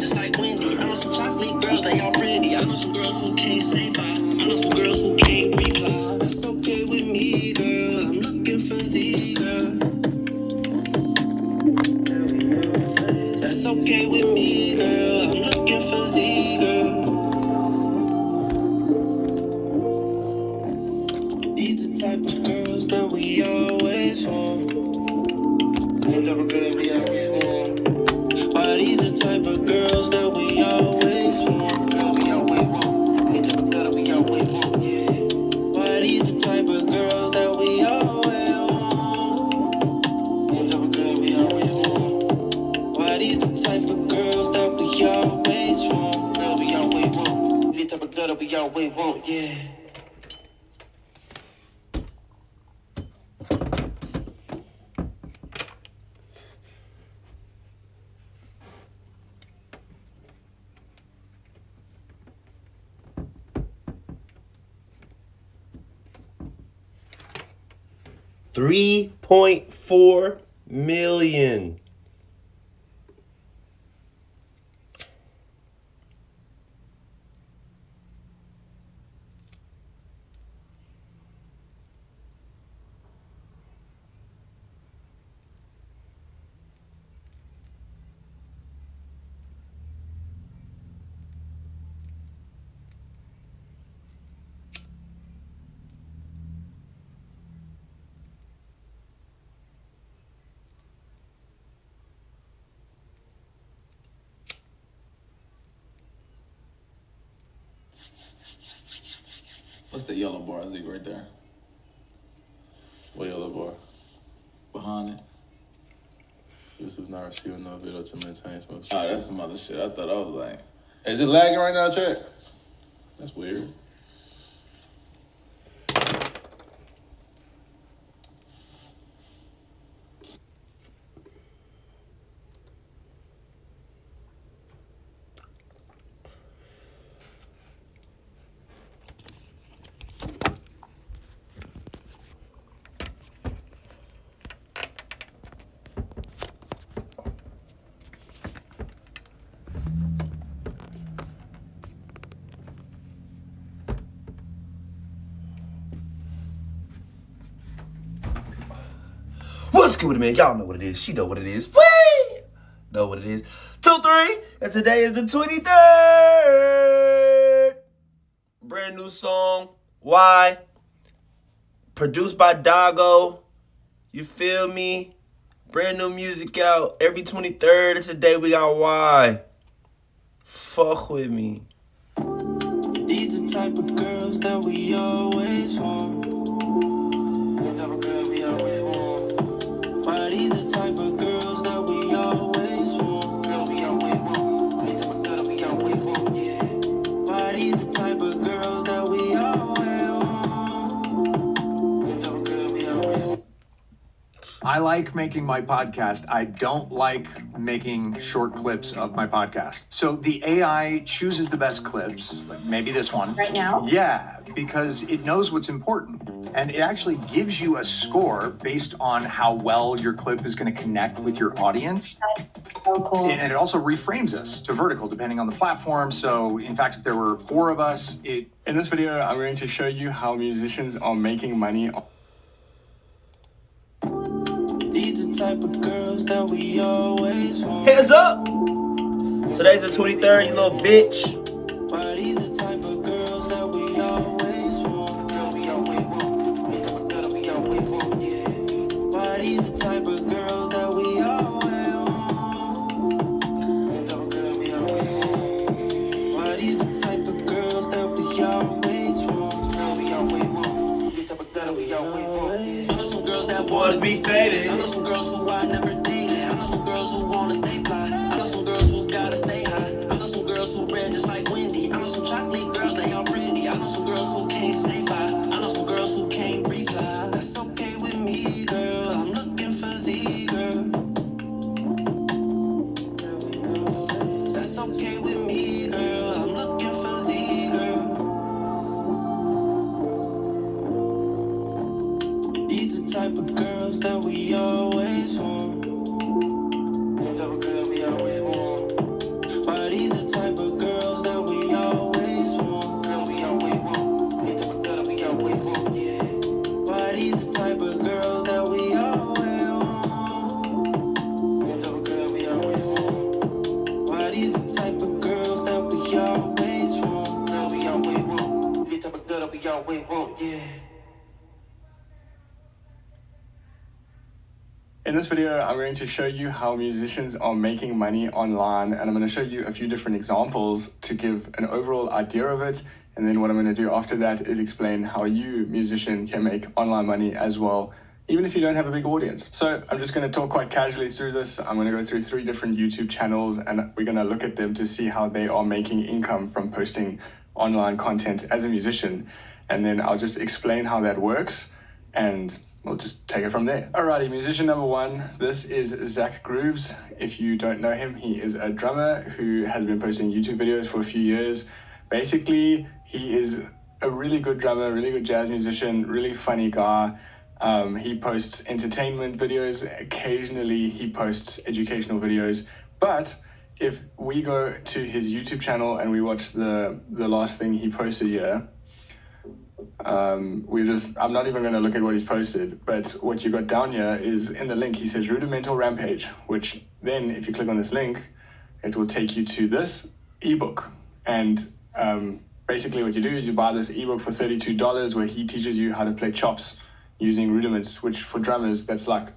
just like Wendy. I know some chocolate girls, they all pretty. I know some girls who can't say bye. I know some girls who can't reply. That's okay with me, girl. I'm looking for the girl. That's okay with me, girl. I'm looking for the girl. These the type of girls that we always want. These type of girls we always want. Why these the type of girls that we always want? Girl, we always want. These type of girls we always want. Yeah. Why these the type of girls that we always want? These type of girls we always want. Why these the type of girls that we always want? Girl, we always want. These type of girls that we always want. Yeah. 3.4 million. What's the yellow bar, Zeke, right there? What yellow bar? Behind it. This was not receiving no video to maintain smoke. Oh, that's some other shit. I thought I was like, is it lagging right now, check? That's weird. What's good with it, man? Y'all know what it is. She know what it is. Whee! Know what it is. 2-3, and today is the 23rd. Brand new song. Why? Produced by Doggo. You feel me? Brand new music out every 23rd, and today we got Why. Fuck with me. These the type of girls that we always want. The type of girls we always want. Why these the type of girls that we always want? Girl, we always want. The type of girl that we always want. Yeah. Why these the type of girls that we always want? The type of girl we always want. I like making my podcast. I don't like making short clips of my podcast. So the AI chooses the best clips, like maybe this one. Right now? Yeah, because it knows what's important. And it actually gives you a score based on how well your clip is going to connect with your audience. That's so cool. And it also reframes us to vertical depending on the platform. So in fact, if there were 4 of us, In this video, I'm going to show you how musicians are making money. These the type of girls that we always want. Hands up! Today's the 23rd, you little bitch. Why these the type of girls that we always want? Girl, we always want. The type of girl that we always want, yeah. Why these the type of girls that we always want? The type of girl we always want. Why these the type of girls that we always want? Girl, we always want. The type of girl that we always want, yeah. I know some girls that wanna be famous. I know some girls who I never dated. I know some girls who wanna stay fly. I know some girls who gotta stay high. I know some girls who red just like Wendy. I know some chocolate girls, they all pretty. I know some girls who can't say bye. I know some girls who can't reply. That's okay with me, girl. I'm looking for the girl. That's okay with me, girl. I'm looking for the girl. These the type of girls that we always video, I'm going to show you how musicians are making money online, and I'm going to show you a few different examples to give an overall idea of it. And then what I'm going to do after that is explain how you, musician, can make online money as well, even if you don't have a big audience. So I'm just going to talk quite casually through this. I'm going to go through 3 different YouTube channels, and we're going to look at them to see how they are making income from posting online content as a musician. And then I'll just explain how that works, and we'll just take it from there. Alrighty, musician number 1. This is Zach Grooves. If you don't know him, he is a drummer who has been posting YouTube videos for a few years. Basically, he is a really good drummer, really good jazz musician, really funny guy. He posts entertainment videos. Occasionally, he posts educational videos. But if we go to his YouTube channel and we watch the last thing he posted here, I'm not even going to look at what he's posted, but what you got down here is in the link, he says Rudimental Rampage, which then if you click on this link, it will take you to this ebook. And basically what you do is you buy this ebook for $32 where he teaches you how to play chops using rudiments, which for drummers, that's like,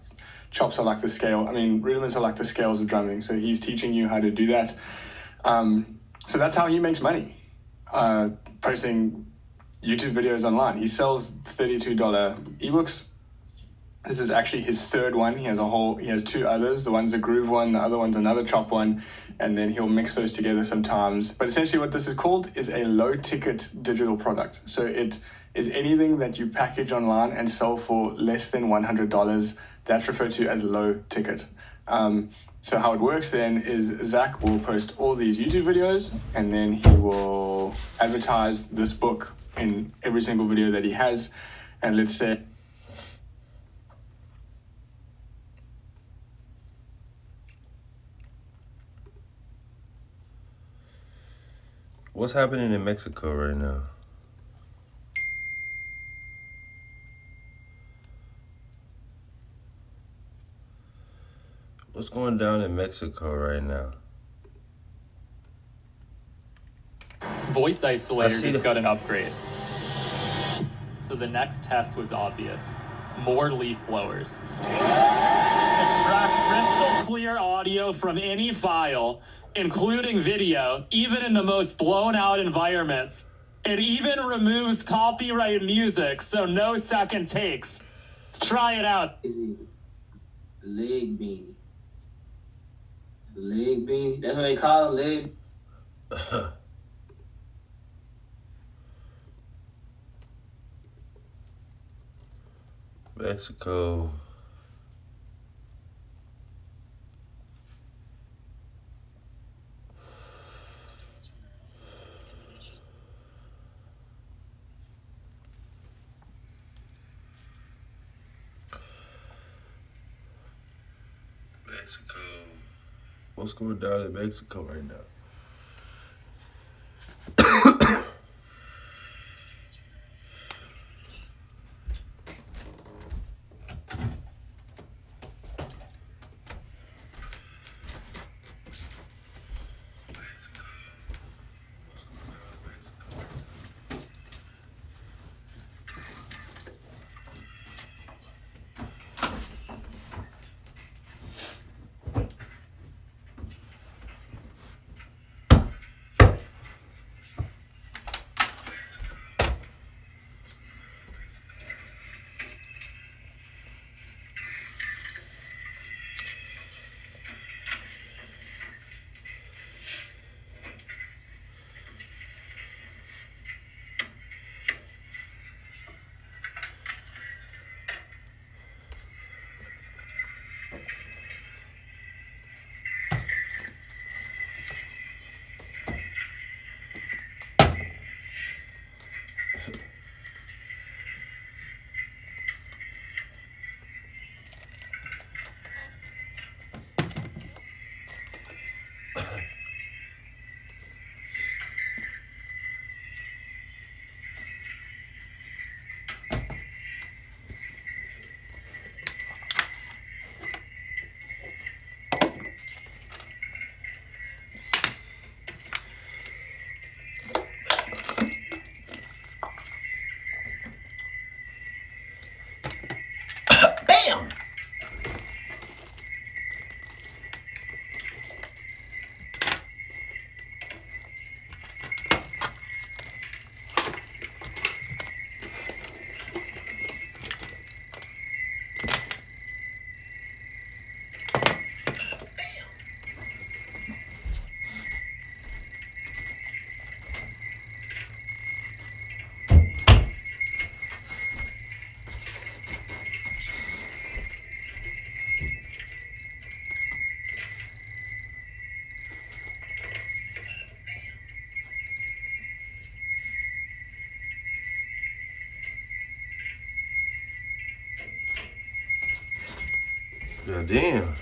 chops are like the scale. I mean, rudiments are like the scales of drumming. So he's teaching you how to do that. So that's how he makes money, posting YouTube videos online. He sells $32 ebooks. This is actually his 3rd one. He has 2 others. The one's a groove one, the other one's another chop one, and then he'll mix those together sometimes. But essentially what this is called is a low ticket digital product. So it is anything that you package online and sell for less than $100. That's referred to as low ticket. So how it works then is Zach will post all these YouTube videos, and then he will advertise this book in every single video that he has. And let's say What's happening in Mexico right now? What's going down in Mexico right now? Voice Isolator just got an upgrade. So the next test was obvious. More leaf blowers. Extract crystal clear audio from any file, including video, even in the most blown out environments. It even removes copyright music, so no second takes. Try it out. Leg beanie. Leg beanie. That's what they call it, leg. Mexico. Mexico. What's going down in Mexico right now? God damn.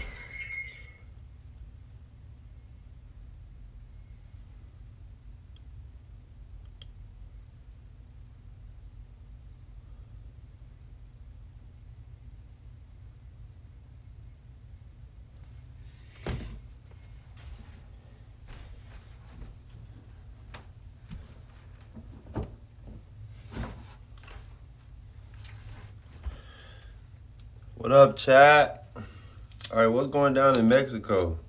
What up, chat? All right, what's going down in Mexico?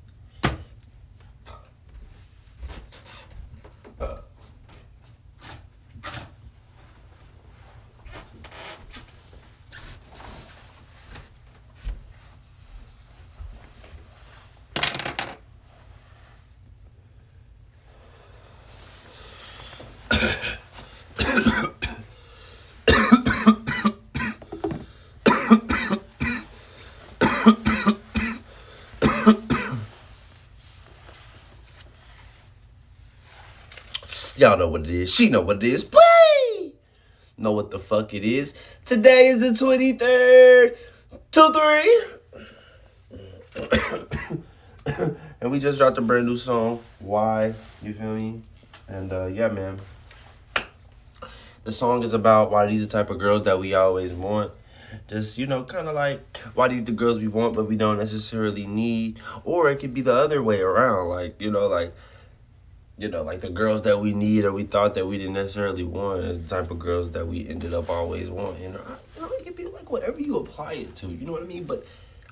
Y'all know what it is. She know what it is. Please know what the fuck it is. Today is the 23rd. 2-3. And we just dropped a brand new song. Why? You feel me? And yeah, man. The song is about why these are the type of girls that we always want. Just, you know, kind of like why these the girls we want but we don't necessarily need. Or it could be the other way around. Like the girls that we need or we thought that we didn't necessarily want is the type of girls that we ended up always wanting. You know, it could be like whatever you apply it to. You know what I mean? But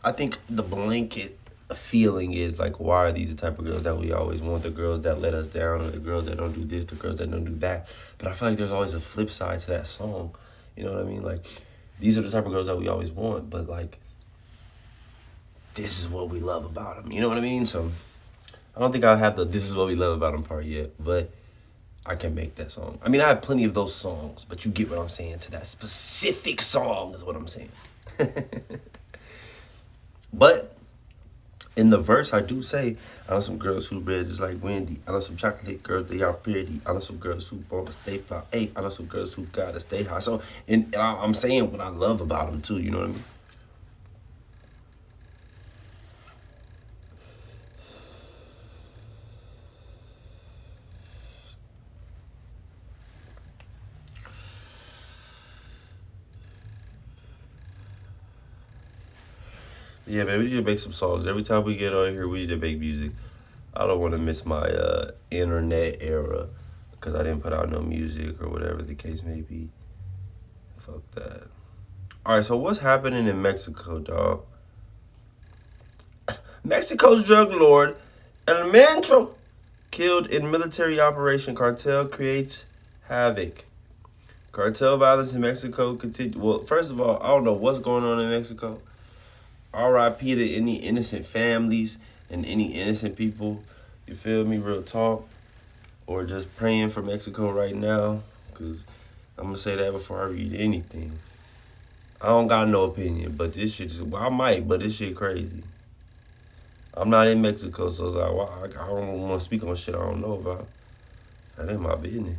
I think the blanket feeling is like, why are these the type of girls that we always want? The girls that let us down, or the girls that don't do this, the girls that don't do that. But I feel like there's always a flip side to that song. You know what I mean? Like, these are the type of girls that we always want, but like, this is what we love about them. You know what I mean? So I don't think I have the "this is what we love about them" part yet, but I can make that song. I mean, I have plenty of those songs, but you get what I'm saying. To that specific song is what I'm saying. But in the verse, I do say, I know some girls who red just like Wendy. I know some chocolate girls, they are pretty. I know some girls who wanna stay fly. Hey, I know some girls who gotta stay high. So, and I'm saying what I love about them too, you know what I mean? Yeah, man, we need to make some songs. Every time we get on here, we need to make music. I don't want to miss my internet era because I didn't put out no music or whatever the case may be. Fuck that. All right, so what's happening in Mexico, dog? Mexico's drug lord El Mencho killed in military operation. Cartel creates havoc. Cartel violence in Mexico continue. Well, first of all, I don't know what's going on in Mexico. R.I.P. to any innocent families and any innocent people. You feel me? Real talk. Or just praying for Mexico right now. Because I'm going to say that before I read anything. I don't got no opinion, but this shit is... Well, I might, but this shit crazy. I'm not in Mexico, so it's like, well, I don't want to speak on shit I don't know about. That ain't my business.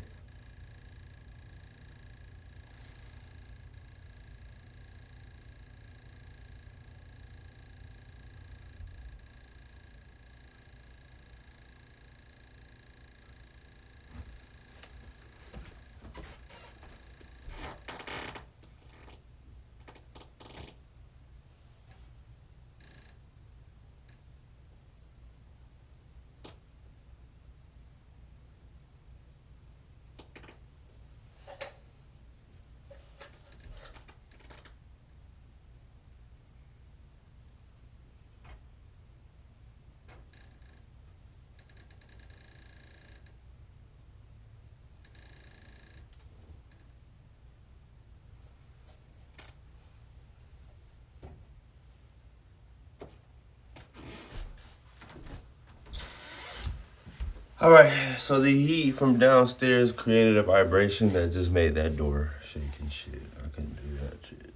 All right, so the heat from downstairs created a vibration that just made that door shake and shit. I couldn't do that shit.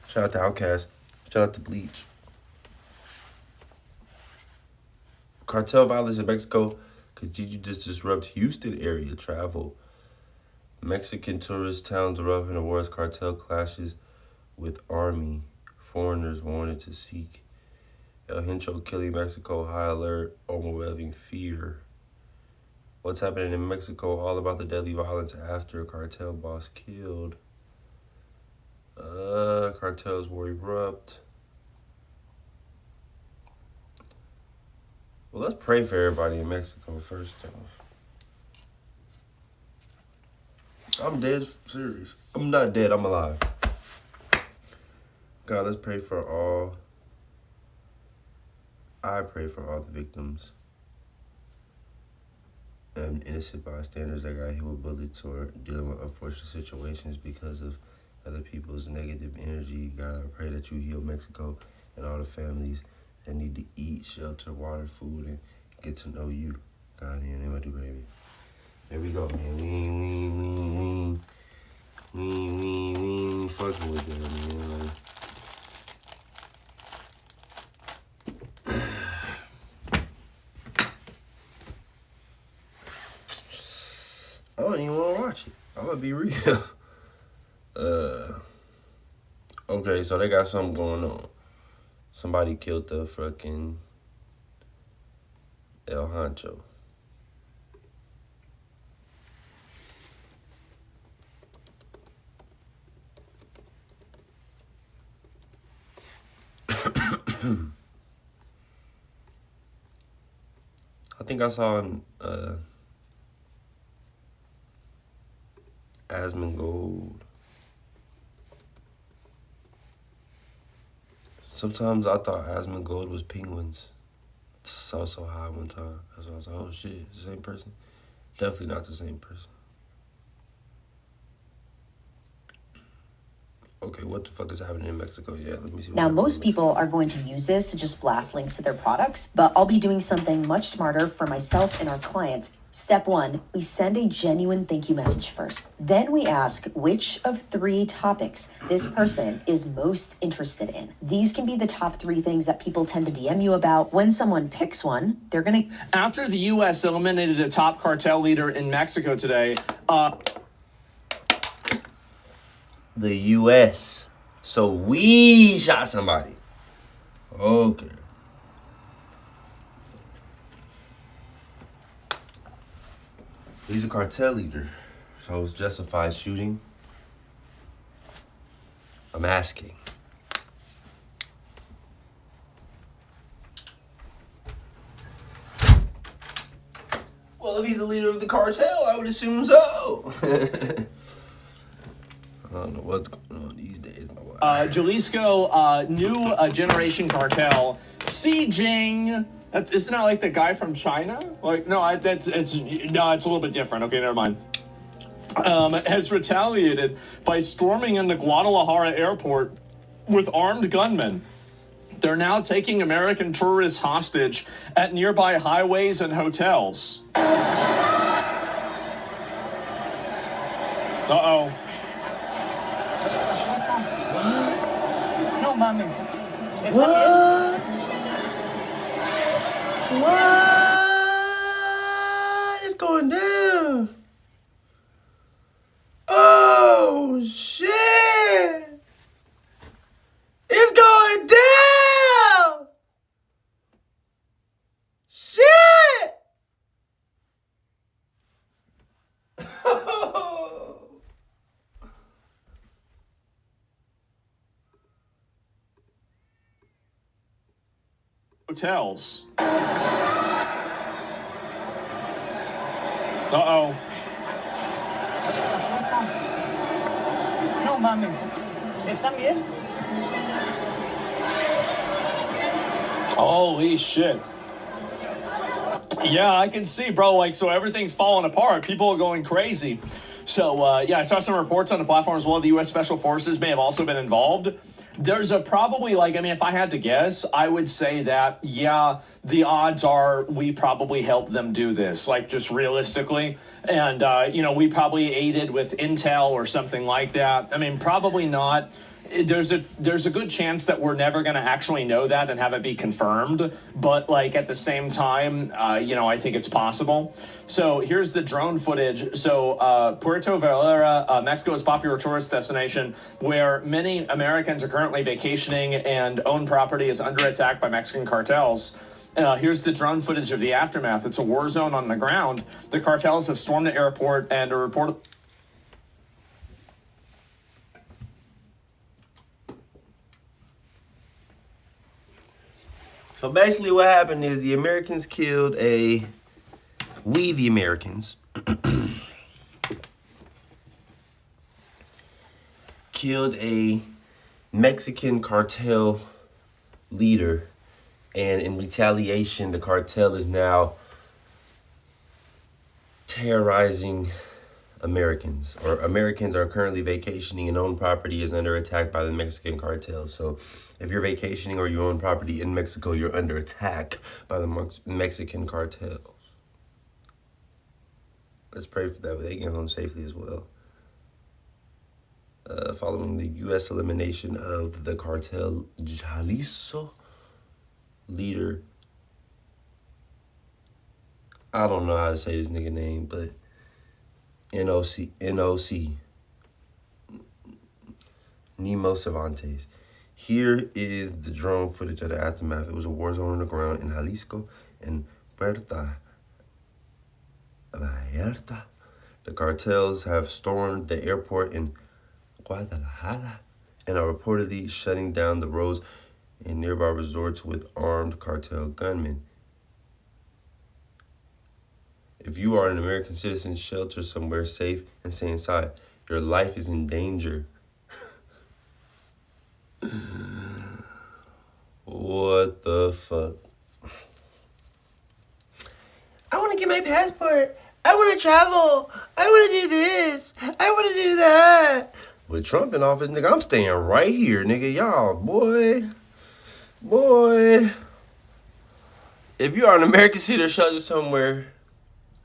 Shout out to Outkast. Shout out to Bleach. Cartel violence in Mexico continue to disrupt Houston area travel. Mexican tourist towns erupt in the worst cartel clashes with army. Foreigners wanted to seek El Hincho killing Mexico. High alert, overwhelming fear. What's happening in Mexico? All about the deadly violence after a cartel boss killed. Cartels will erupt. Well, let's pray for everybody in Mexico first off. I'm dead serious. I'm not dead, I'm alive. God, let's pray for all. I pray for all the victims and innocent bystanders that got hit with bullets or dealing with unfortunate situations because of other people's negative energy. God, I pray that you heal Mexico and all the families that need to eat, shelter, water, food, and get to know you. God, in your name I do, baby. There we go, man. We ain't fucking with that, man. Like, I don't even want to watch it. I'm gonna be real. Okay, so they got something going on. Somebody killed the fucking El Hancho. I think I saw on Asmongold. Sometimes I thought Asmongold was penguins. So high one time. That's why I was like, oh shit, it's the same person? Definitely not the same person. Okay, what the fuck is happening in Mexico? Yeah, let me see. Now, most people are going to use this to just blast links to their products, but I'll be doing something much smarter for myself and our clients. Step 1, we send a genuine thank you message first. Then we ask which of 3 topics this person is most interested in. These can be the top 3 things that people tend to DM you about. When someone picks one, they're gonna... After the U.S. eliminated a top cartel leader in Mexico today, the U.S. So we shot somebody. Okay. He's a cartel leader, so it's justified shooting. I'm asking. Well, if he's the leader of the cartel, I would assume so. I don't know what's going on these days, my boy. Jalisco, new generation cartel, sieging. Isn't that like the guy from China? Like, no, it's a little bit different. Okay, never mind. Has retaliated by storming into Guadalajara airport with armed gunmen. They're now taking American tourists hostage at nearby highways and hotels. Uh-oh. No mames. What? It's going down. Oh, shit. It's going down. Shit. Hotels. Uh-oh. No mames. ¿Están bien? Holy shit. Yeah, I can see, bro. Like, so everything's falling apart. People are going crazy. So, yeah, I saw some reports on the platform as well. The U.S. Special Forces may have also been involved. There's probably, like, I mean, if I had to guess, I would say that, yeah, the odds are we probably helped them do this, like, just realistically. And, we probably aided with intel or something like that. I mean, probably not. there's a good chance that we're never going to actually know that and have it be confirmed. But like at the same time, I think it's possible. So here's the drone footage. So Puerto Vallarta, Mexico, is a popular tourist destination where many Americans are currently vacationing, and owned property is under attack by Mexican cartels. Here's the drone footage of the aftermath. It's a war zone on the ground. The cartels have stormed the airport and are reported. So basically what happened is the Americans killed the Americans, killed a Mexican cartel leader, and in retaliation, the cartel is now terrorizing Americans, or Americans are currently vacationing and own property is under attack by the Mexican cartel. So if you're vacationing or you own property in Mexico, you're under attack by the Mexican cartels. Let's pray for that, but they get home safely as well. Following the U.S. elimination of the cartel Jalisco leader. I don't know how to say this nigga name, but NOC. Nemo Cervantes. Here is the drone footage of the aftermath. It was a war zone on the ground in Jalisco and Puerto Vallarta. The cartels have stormed the airport in Guadalajara and are reportedly shutting down the roads in nearby resorts with armed cartel gunmen. If you are an American citizen, shelter somewhere safe and stay inside. Your life is in danger. What the fuck? I want to get my passport. I want to travel. I want to do this. I want to do that. With Trump in office, nigga, I'm staying right here, nigga. Y'all, boy. If you are an American citizen, shelter somewhere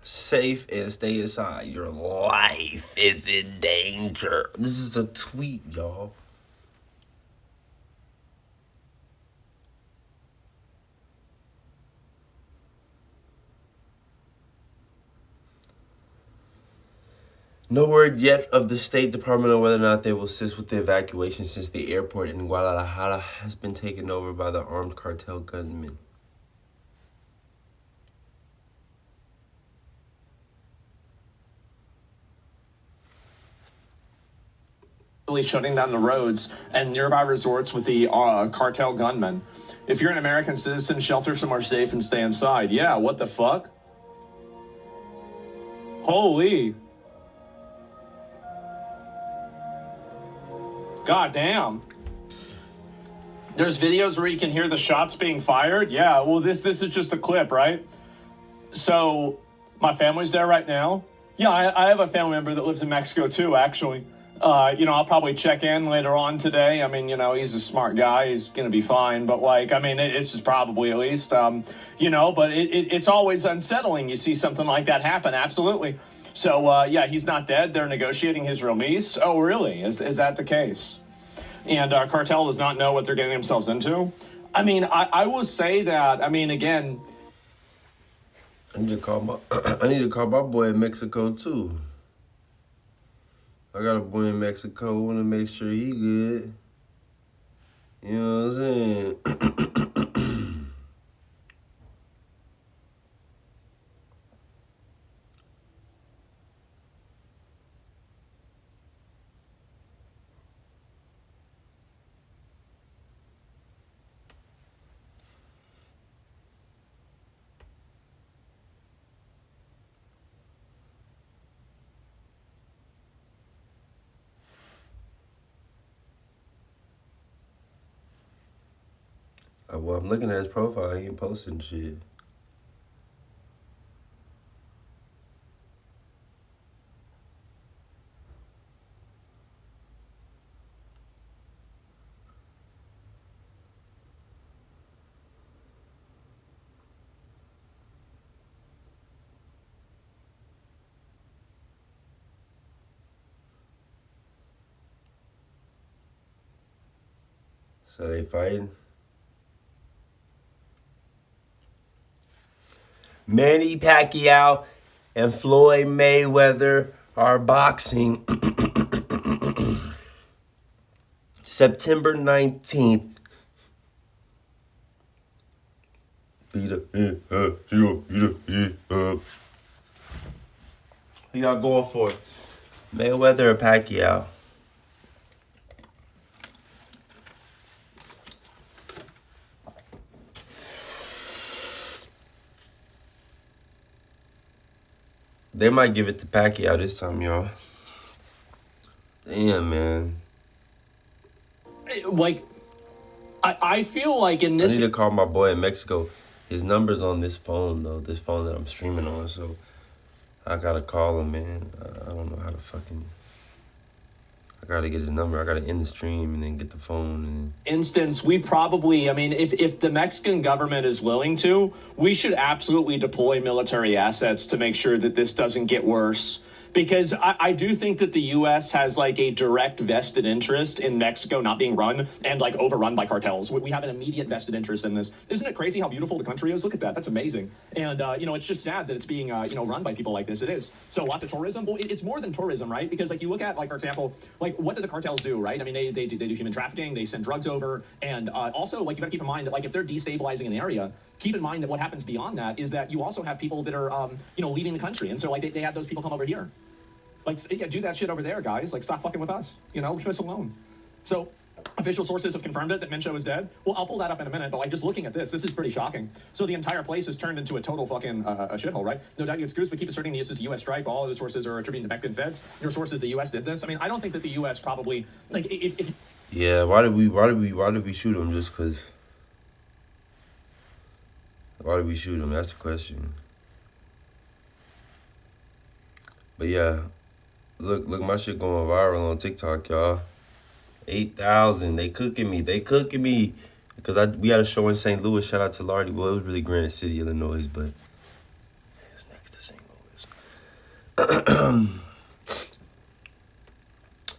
safe and stay inside. Your life is in danger. This is a tweet, y'all. No word yet of the State Department on whether or not they will assist with the evacuation since the airport in Guadalajara has been taken over by the armed cartel gunmen. Shutting down the roads and nearby resorts with the cartel gunmen. If you're an American citizen, shelter somewhere safe and stay inside. Yeah, what the fuck? Holy. God damn. There's videos where you can hear the shots being fired. Yeah, well, this is just a clip, right? So, my family's there right now. Yeah, I have a family member that lives in Mexico too, actually. I'll probably check in later on today. I mean, he's a smart guy. He's going to be fine. But, it's just probably at least, but it's always unsettling. You see something like that happen. Absolutely. So, he's not dead. They're negotiating his release. Oh, really? Is that the case? And cartel does not know what they're getting themselves into. I mean, I will say that, again. I need to call my boy in Mexico, too. I got a boy in Mexico. I want to make sure he good. You know what I'm saying? Well, I'm looking at his profile. He ain't posting shit. So they fighting. Manny Pacquiao and Floyd Mayweather are boxing September 19th. Who y'all going for? Mayweather or Pacquiao? They might give it to Pacquiao this time, y'all. Damn, man. Like, I feel like in I this... need to call my boy in Mexico. His number's on this phone, though. This phone that I'm streaming on, so I gotta call him, man. I don't know how to fucking... I gotta get his number. I gotta end the stream and then get the phone. And instance, we probably, I mean, if the Mexican government is willing to, we should absolutely deploy military assets to make sure that this doesn't get worse. Because I do think that the U.S. has like a direct vested interest in Mexico not being run and like overrun by cartels. We have an immediate vested interest in this. Isn't it crazy how beautiful the country is? Look at that. That's amazing. And, you know, it's just sad that it's being, you know, run by people like this. It is. So lots of tourism. Well, it's more than tourism, right? Because like you look at, like, for example, like what do the cartels do, right? I mean, they do human trafficking. They send drugs over. And also, like, you got to keep in mind that, like, if they're destabilizing an area, keep in mind that what happens beyond that is that you also have people that are, you know, leaving the country. And so, like, they have those people come over here. Like, yeah, do that shit over there, guys. Like, stop fucking with us. You know, leave us alone. So, official sources have confirmed it, that Mencho is dead. Well, I'll pull that up in a minute, but like, just looking at this is pretty shocking. So the entire place has turned into a total fucking a shithole, right? No doubt you get screws, but keep asserting this is a U.S. strike. All other sources are attributing to Mexican feds. Your sources, the U.S. did this. I mean, I don't think that the U.S. probably, like, if yeah, why did we shoot him? Just because? Why did we shoot him? That's the question. But yeah. Look, my shit going viral on TikTok, y'all. 8,000. They cooking me. Because we had a show in St. Louis. Shout out to Lardy. Well, it was really Granite City, Illinois, but it's next to St. Louis.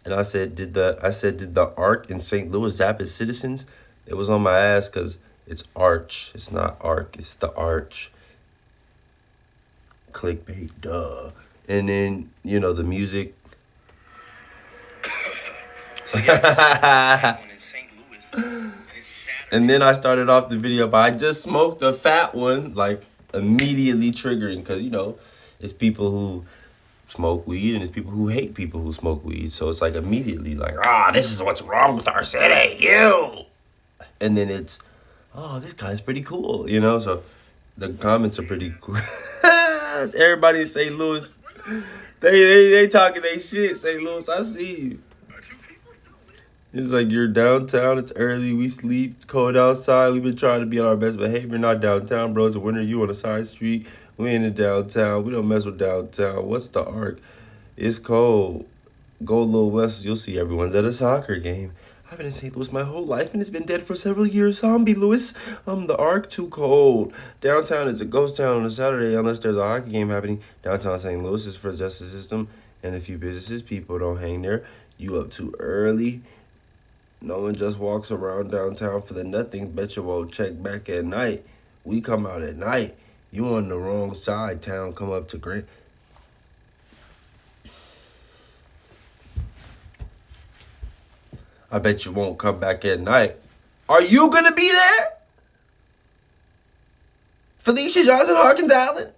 And I said, did the Arc in St. Louis zap its citizens? It was on my ass because it's Arch. It's not Arc. It's the Arch. Clickbait, duh. And then, you know, the music. And then I started off the video by I just smoked a fat one, like immediately triggering, because, you know, it's people who smoke weed and it's people who hate people who smoke weed. So it's like immediately like, this is what's wrong with our city, you. And then it's, this guy's pretty cool, you know? So the comments are pretty cool. Everybody in St. Louis. They talking they shit, St. Louis. I see you. It's like, you're downtown, it's early, we sleep, it's cold outside, we've been trying to be on our best behavior, not downtown, bro. It's a winter, you on a side street, we ain't in downtown, we don't mess with downtown. What's the Arc? It's cold. Go a little west, you'll see everyone's at a soccer game. I've been in St. Louis my whole life, and it's been dead for several years. Zombie Louis. The Arc, too cold. Downtown is a ghost town on a Saturday unless there's a hockey game happening. Downtown St. Louis is for the justice system and a few businesses. People don't hang there. You up too early. No one just walks around downtown for the nothing. Bet you won't check back at night. We come out at night. You on the wrong side. Town come up to Grant. I bet you won't come back at night. Are you gonna be there? Felicia Johnson Hawkins Allen?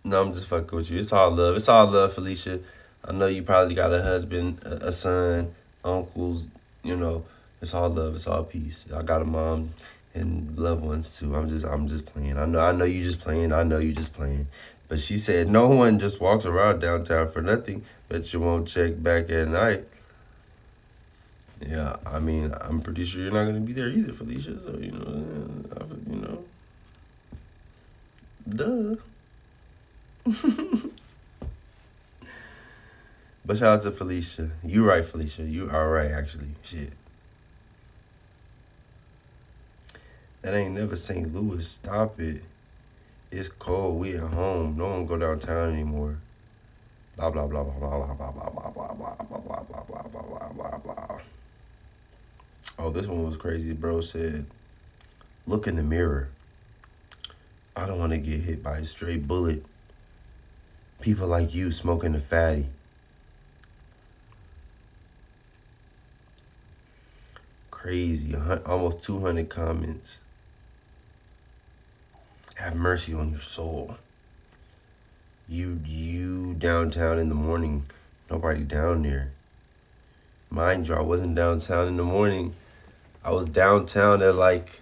No, I'm just fucking with you. It's all love. It's all love, Felicia. I know you probably got a husband, a son, uncles, you know. It's all love. It's all peace. I got a mom and loved ones too. I'm just playing. I know you just playing. I know you just playing. But she said no one just walks around downtown for nothing. Bet you won't check back at night. Yeah, I mean, I'm pretty sure you're not going to be there either, Felicia. So, you know, duh. But shout out to Felicia. You right, Felicia. You are right, actually. Shit. That ain't never St. Louis. Stop it. It's cold. We at home. No one go downtown anymore. Blah, blah, blah, blah, blah, blah, blah, blah, blah, blah, blah, blah, blah, blah, blah, blah, blah, blah. Oh, this one was crazy. Bro said, look in the mirror. I don't want to get hit by a stray bullet. People like you smoking the fatty. Crazy. Almost 200 comments. Have mercy on your soul. You downtown in the morning. Nobody down there. Mind you, I wasn't downtown in the morning. I was downtown at like,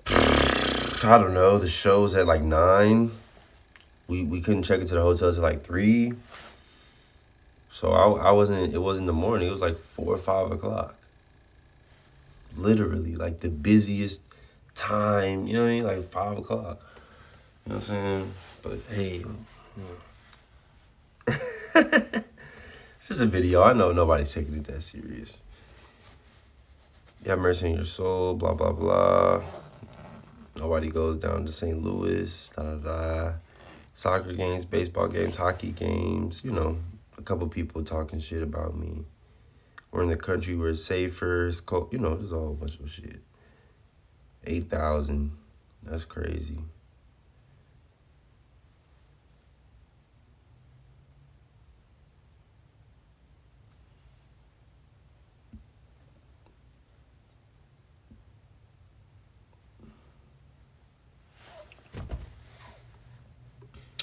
I don't know, the show's at like 9. We couldn't check into the hotel till like 3. So I wasn't, it wasn't the morning, it was like 4 or 5 o'clock. Literally, like the busiest time, you know what I mean? Like 5 o'clock. You know what I'm saying? But hey, it's just a video. I know nobody's taking it that serious. You have mercy on your soul, blah, blah, blah. Nobody goes down to St. Louis, da-da-da. Soccer games, baseball games, hockey games. You know, a couple people talking shit about me. We're in the country where it's safer, it's cold. You know, there's a whole bunch of shit. 8,000. That's crazy.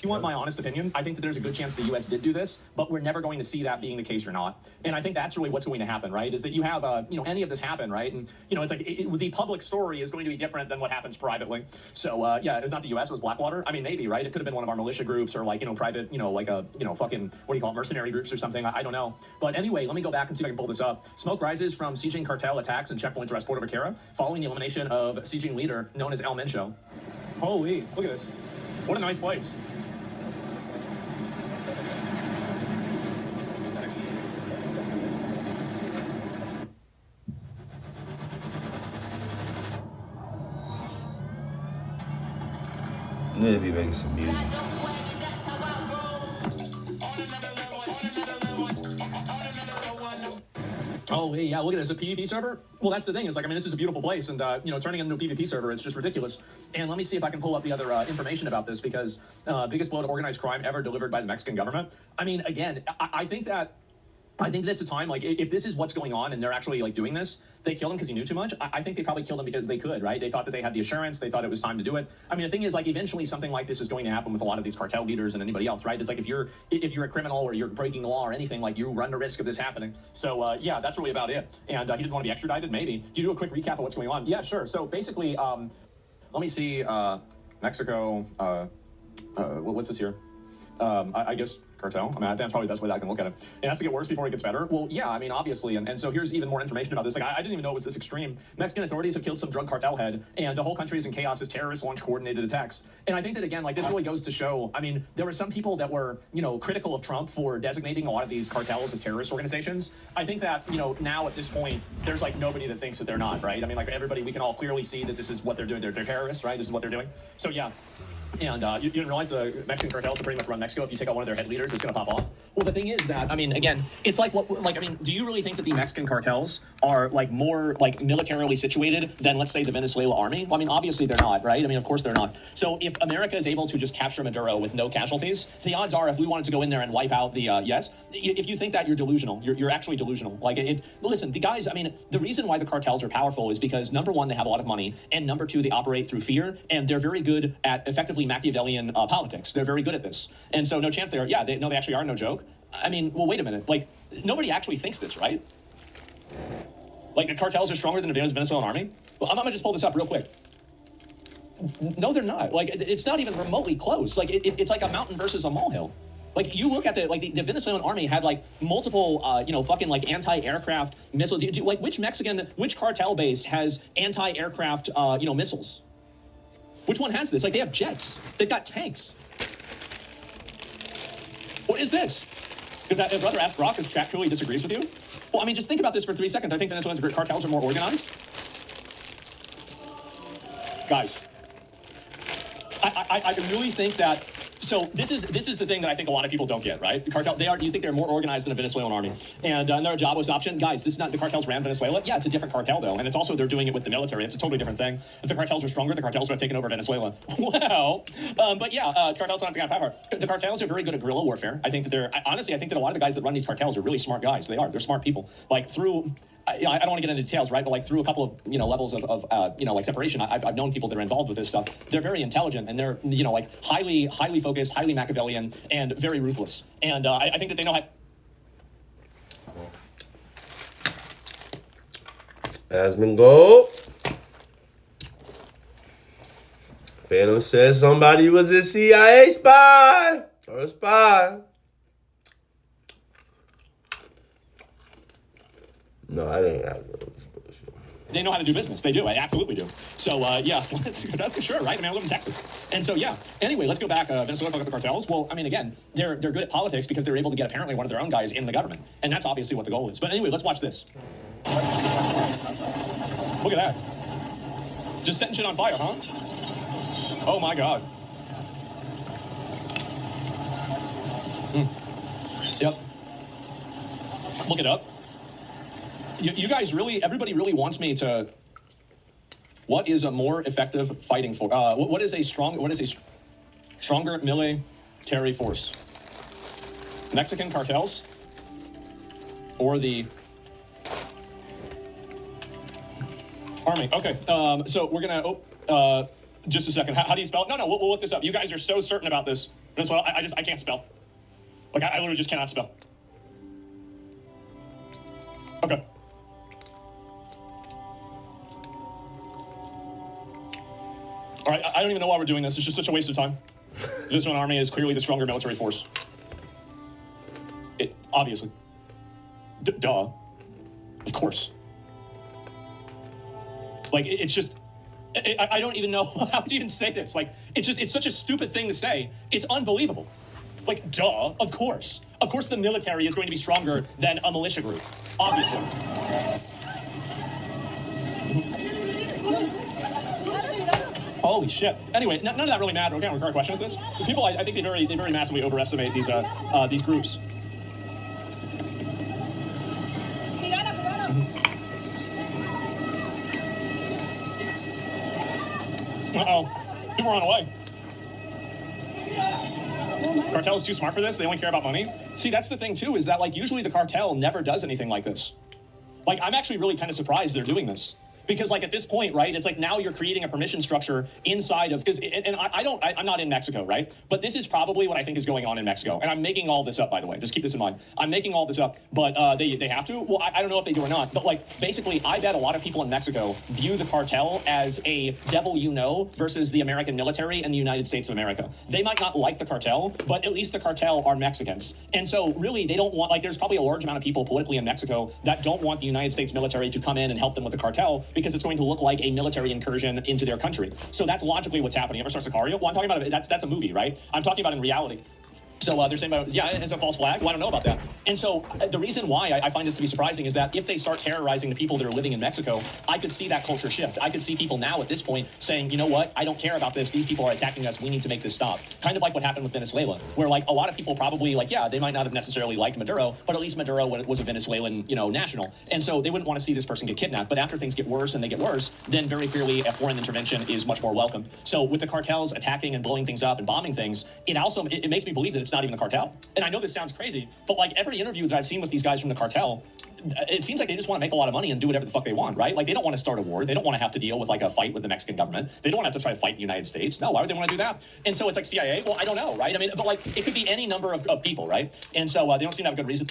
You want my honest opinion? I think that there's a good chance the U.S. did do this, but we're never going to see that being the case or not. And I think that's really what's going to happen, right? Is that you have, any of this happen, right? And, it's like the public story is going to be different than what happens privately. So, it's not the U.S., it was Blackwater. I mean, maybe, right? It could have been one of our militia groups or private, fucking, what do you call it, mercenary groups or something. I don't know. But anyway, let me go back and see if I can pull this up. Smoke rises from Sieging cartel attacks and checkpoints around Puerto Vaquera following the elimination of Sieging leader known as El Mencho. Holy, look at this. What a nice place. I need to be making some music. Oh, yeah, look at this, a PvP server? Well, that's the thing, is like, this is a beautiful place, and, turning it into a PvP server, it's just ridiculous. And let me see if I can pull up the other information about this, because biggest blow to organized crime ever delivered by the Mexican government. Again, I think that it's a time, like, if this is what's going on and they're actually, like, doing this, they killed him because he knew too much. I think they probably killed him because they could, right? They thought that they had the assurance. They thought it was time to do it. The thing is, like, eventually something like this is going to happen with a lot of these cartel leaders and anybody else, right? It's like if you're a criminal or you're breaking the law or anything, like, you run the risk of this happening. So, yeah, that's really about it. And he didn't want to be extradited, maybe. Do you do a quick recap of what's going on? Yeah, sure. So, basically, let me see, Mexico, what's this here? I guess cartel. That's probably the best way that I can look at it. It has to get worse before it gets better. Well, yeah, obviously. And so here's even more information about this. Like, I didn't even know it was this extreme. Mexican authorities have killed some drug cartel head, and the whole country is in chaos as terrorists launch coordinated attacks. And I think that, again, like, this really goes to show, there were some people that were, critical of Trump for designating a lot of these cartels as terrorist organizations. I think that, now at this point, there's, like, nobody that thinks that they're not, right? Like, everybody, we can all clearly see that this is what they're doing. They're terrorists, right? This is what they're doing. So, yeah. And you didn't realize the Mexican cartels can pretty much run Mexico. If you take out one of their head leaders, it's going to pop off. Well, the thing is that, again, it's like, do you really think that the Mexican cartels are, like, more, like, militarily situated than, let's say, the Venezuela army? Well, obviously they're not, right? Of course they're not. So if America is able to just capture Maduro with no casualties, the odds are if we wanted to go in there and wipe out the, if you think that, you're delusional. You're actually delusional. Like, listen, the guys, the reason why the cartels are powerful is because, number one, they have a lot of money, and number two, they operate through fear, and they're very good at effectively Machiavellian politics. They're very good at this. And so no chance they are, they actually are, no joke. Well, wait a minute. Like, nobody actually thinks this, right? Like, the cartels are stronger than the Venezuelan army? Well, I'm going to just pull this up real quick. No, they're not. Like, it's not even remotely close. Like, it's like a mountain versus a molehill. Like, you look at the Venezuelan army had, like, multiple, fucking, like, anti-aircraft missiles. Like, which cartel base has anti-aircraft, missiles? Which one has this? Like, they have jets. They've got tanks. What is this? Because that brother asked Brock because Jack truly disagrees with you. Well, just think about this for 3 seconds. I think Venezuela's cartels are more organized. Guys, I really think that So this is the thing that I think a lot of people don't get, right? The cartel, you think they're more organized than a Venezuelan army, and they're a jobless option. Guys, this is not, the cartels ran Venezuela. Yeah, it's a different cartel though, and it's also, they're doing it with the military. It's a totally different thing. If the cartels were stronger, the cartels would have taken over Venezuela. Well, but yeah, cartels don't have power. The cartels are very good at guerrilla warfare. I think that honestly, I think that a lot of the guys that run these cartels are really smart guys. They're smart people. Like through, I don't want to get into details, right? But like through a couple of levels of like separation, I've known people that are involved with this stuff. They're very intelligent and they're like highly focused, highly Machiavellian, and very ruthless. And I think that they know how. Asmongold. Phantom says somebody was a CIA spy or a spy. No, I didn't have those. They know how to do business. They do. I absolutely do. So, yeah, that's for sure, right? I mean, I live in Texas. And so, yeah. Anyway, let's go back. Venezuela talking about the cartels. Well, I mean, again, they're good at politics because they're able to get apparently one of their own guys in the government. And that's obviously what the goal is. But anyway, let's watch this. Look at that. Just setting shit on fire, huh? Oh, my God. Yep. Look it up. You guys really, everybody really wants me to. What is a more effective fighting force? What is a stronger military force? Mexican cartels or the army? Okay, so we're gonna. Just a second. How do you spell it? No, we'll look this up. You guys are so certain about this. Well, I can't spell. Like I literally just cannot spell. Okay. All right, I don't even know why we're doing this. It's just such a waste of time. The Venezuelan army is clearly the stronger military force. It obviously. Duh. Of course. Like it's just. I don't even know how to even say this. Like it's such a stupid thing to say. It's unbelievable. Like duh. Of course. Of course, the military is going to be stronger than a militia group. Obviously. Holy shit. Anyway, none of that really mattered. Okay, what kind of question is this? People, I think they very massively overestimate these groups. Uh-oh. People run away. Cartel is too smart for this. They only care about money. See, that's the thing, too, is that, like, usually the cartel never does anything like this. Like, I'm actually really kind of surprised they're doing this. Because, like, at this point, right, it's like now you're creating a permission structure inside of, because, and I'm not in Mexico, right? But this is probably what I think is going on in Mexico. And I'm making all this up, by the way. Just keep this in mind. I'm making all this up, but they have to? Well, I don't know if they do or not. But, like, basically, I bet a lot of people in Mexico view the cartel as a devil you know versus the American military and the United States of America. They might not like the cartel, but at least the cartel are Mexicans. And so, really, they don't want, like, there's probably a large amount of people politically in Mexico that don't want the United States military to come in and help them with the cartel, because it's going to look like a military incursion into their country. So that's logically what's happening. Ever saw Sicario? Well, I'm talking about that's a movie, right? I'm talking about in reality. So they're saying about, yeah, it's a false flag. Well, I don't know about that. And so the reason why I find this to be surprising is that if they start terrorizing the people that are living in Mexico, I could see that culture shift. I could see people now at this point saying, you know what? I don't care about this. These people are attacking us. We need to make this stop. Kind of like what happened with Venezuela, where like a lot of people probably like, yeah, they might not have necessarily liked Maduro, but at least Maduro was a Venezuelan, national. And so they wouldn't want to see this person get kidnapped. But after things get worse and they get worse, then very clearly a foreign intervention is much more welcome. So with the cartels attacking and blowing things up and bombing things, it makes me believe that it's not even the cartel. And I know this sounds crazy, but like every interview that I've seen with these guys from the cartel, it seems like they just want to make a lot of money and do whatever the fuck they want, right? Like they don't want to start a war. They don't want to have to deal with like a fight with the Mexican government. They don't want to have to try to fight the United States. No, why would they want to do that? And so it's like CIA. Well, I don't know, right? I mean, but like it could be any number of people, right? And so they don't seem to have a good reason.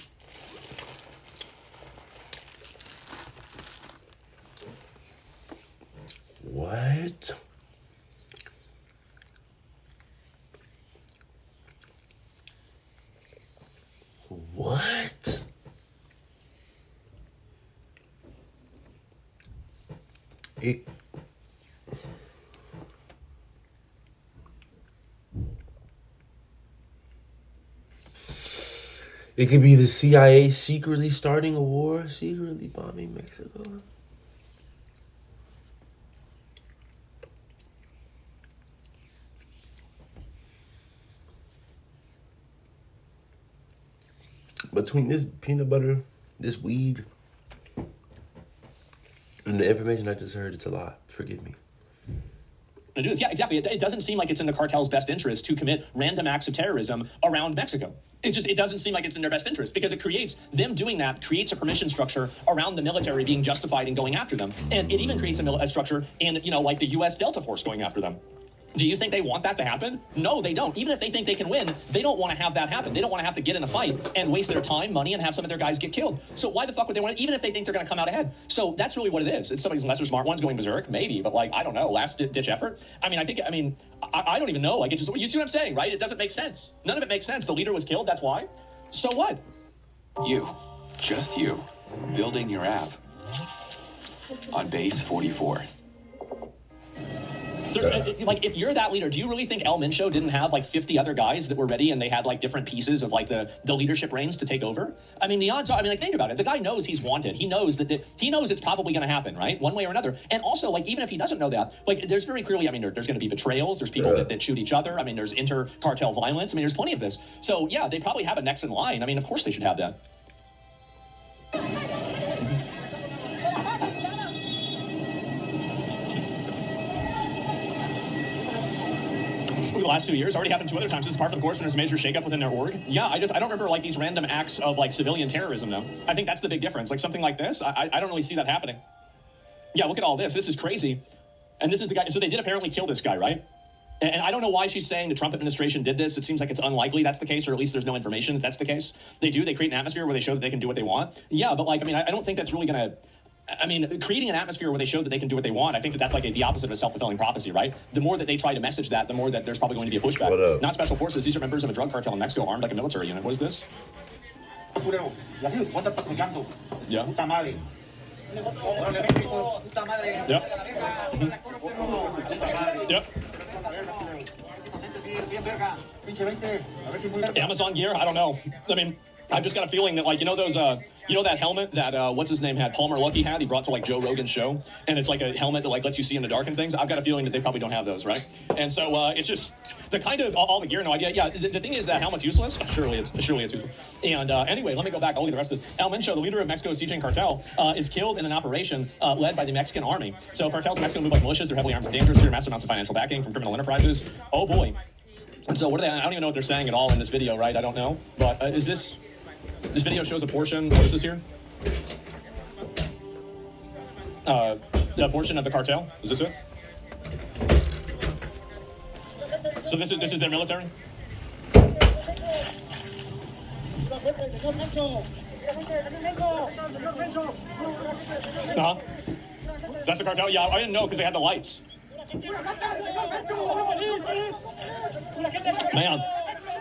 What? What? It could be the CIA secretly starting a war, secretly bombing Mexico. between this peanut butter, this weed, and the information I just heard, it's a lot. Forgive me. Yeah, exactly. It doesn't seem like it's in the cartel's best interest to commit random acts of terrorism around Mexico. It doesn't seem like it's in their best interest because them doing that creates a permission structure around the military being justified in going after them. And it even creates a structure in, like the U.S. Delta Force going after them. Do you think they want that to happen? No, they don't. Even if they think they can win, they don't want to have that happen. They don't want to have to get in a fight and waste their time, money, and have some of their guys get killed. So why the fuck would they want it, even if they think they're going to come out ahead? So that's really what it is. It's somebody's lesser smart ones going berserk, maybe, but I don't know, last ditch effort. I don't even know. You see what I'm saying, right? It doesn't make sense. None of it makes sense. The leader was killed, that's why. So what? You, just you, building your app on base 44. If you're that leader, do you really think El Mincho didn't have 50 other guys that were ready and they had different pieces of the leadership reins to take over? The odds are, think about it. The guy knows he's wanted. He knows he knows it's probably going to happen, right? One way or another. And also, even if he doesn't know that, there's very clearly, there's going to be betrayals. There's people that shoot each other. There's inter-cartel violence. There's plenty of this. So yeah, they probably have a next in line. Of course they should have that. The last 2 years already happened 2 other times. This is par for the course when there's a major shakeup within their org. Yeah, I don't remember these random acts of civilian terrorism though. I think that's the big difference. Something like this, I don't really see that happening. Yeah, look at all this. This is crazy. And this is the guy. So they did apparently kill this guy, right? And I don't know why she's saying the Trump administration did this. It seems like it's unlikely that's the case, or at least there's no information that that's the case. They create an atmosphere where they show that they can do what they want. Yeah, but I don't think that's really going to. Creating an atmosphere where they show that they can do what they want, I think that's the opposite of a self-fulfilling prophecy, right? The more that they try to message that, the more that there's probably going to be a pushback. Not special forces. These are members of a drug cartel in Mexico armed like a military unit. What is this? Yeah. Yep. Amazon gear? I don't know. I've just got a feeling that those that helmet that what's his name had, Palmer Luckey had, he brought to Joe Rogan's show, and it's a helmet that lets you see in the dark and things. I've got a feeling that they probably don't have those, right? And so it's just the kind of all the gear, no idea. Yeah, the thing is that helmet's useless. Surely it's useless. And anyway, let me go back. I'll look at the rest of this. El Mincho, the leader of Mexico's CJ cartel, is killed in an operation led by the Mexican army. So cartels in Mexico move like militias. They're heavily armed and dangerous. They're massive amounts of financial backing from criminal enterprises. Oh boy. And so what are they? I don't even know what they're saying at all in this video, right? I don't know. But is this? This video shows a portion. What is this here? The portion of the cartel. Is this it? So this is their military. That's the cartel. Yeah, I didn't know because they had the lights. Man.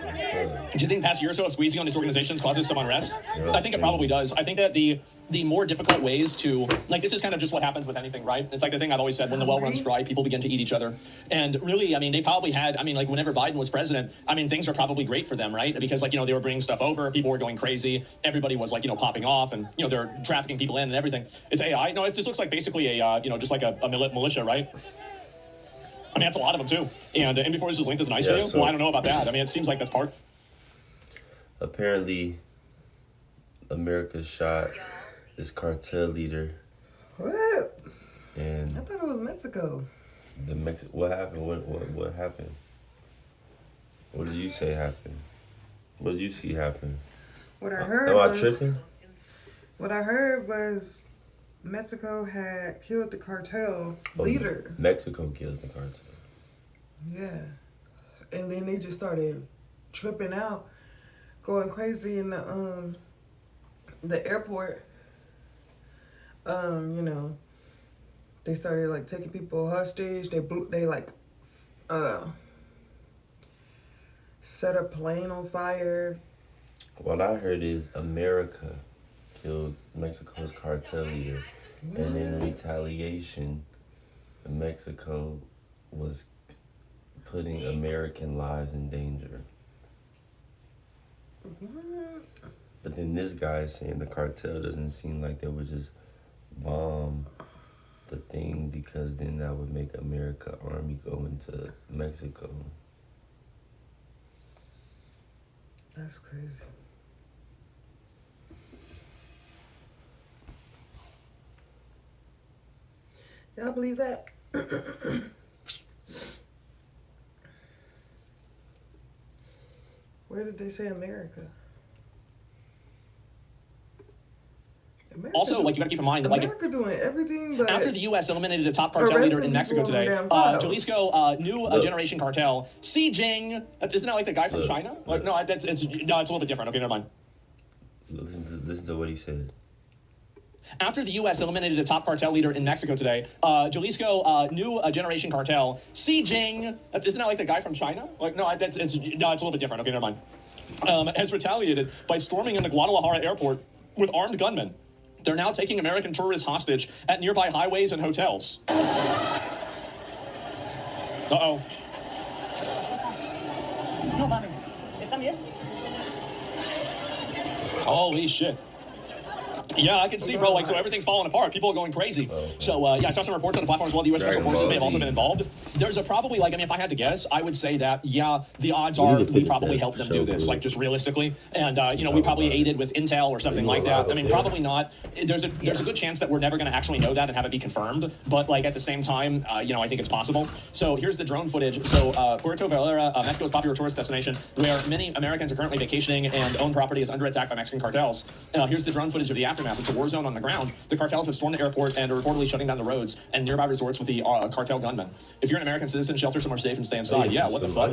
Do you think the past year or so of squeezing on these organizations causes some unrest? I think it probably does. I think that the more difficult ways to, this is kind of just what happens with anything, right? It's the thing I've always said, when the well runs dry, people begin to eat each other. And really, they probably had, whenever Biden was president, things are probably great for them, right? Because, they were bringing stuff over, people were going crazy, everybody was, popping off, and, they're trafficking people in and everything. It's AI. No, it just looks like basically just like a militia, right? That's a lot of them, too. And before this is linked as an ICE video? So, well, I don't know about that. it seems like that's part. Apparently, America shot this cartel leader. What? And I thought it was Mexico. What happened? What happened? What did you say happened? What did you see happen? What I heard What I heard was Mexico had killed the cartel leader. Mexico killed the cartel. Yeah. And then they just started tripping out, going crazy in the airport. They started taking people hostage. They set a plane on fire. What I heard is America killed Mexico's cartel leader. What? And in retaliation, Mexico was putting American lives in danger. What? But then this guy is saying the cartel doesn't seem like they would just bomb the thing because then that would make America army go into Mexico. That's crazy. Y'all believe that? Where did they say America? Also, like, you gotta keep in mind that, like, America doing everything but after the U.S. eliminated a top cartel leader in Mexico today, Jalisco, new generation cartel, Xi Jinping, isn't that like the guy from China? Like, no, it's a little bit different. Okay, never mind. Listen to what he said. After the U.S. eliminated a top cartel leader in Mexico today, Jalisco, new generation cartel, Xi Jinping, isn't that like the guy from China? Like, no, it's a little bit different. Okay, never mind. Has retaliated by storming into Guadalajara airport with armed gunmen. They're now taking American tourists hostage at nearby highways and hotels. Uh-oh. No mames. ¿Están bien? Holy shit. Yeah, I can see, bro. Like, so everything's falling apart. People are going crazy. So, yeah, I saw some reports on the platform as well. The U.S. Special Forces may have also been involved. There's a probably, like, I mean, if I had to guess, I would say that, yeah, the odds are we probably helped them do this, like, just realistically. And, you know, we probably aided with intel or something like that. I mean, probably not. There's a good chance that we're never going to actually know that and have it be confirmed. But, like, at the same time, you know, I think it's possible. So here's the drone footage. So, Puerto Vallarta, Mexico's popular tourist destination, where many Americans are currently vacationing and own property is under attack by Mexican cartels. Here's the drone footage of the aftermath. It's a war zone on the ground. The cartels have stormed the airport and are reportedly shutting down the roads and nearby resorts with the cartel gunmen. If you're an American citizen, shelter somewhere safe and stay inside. Yeah, what the fuck?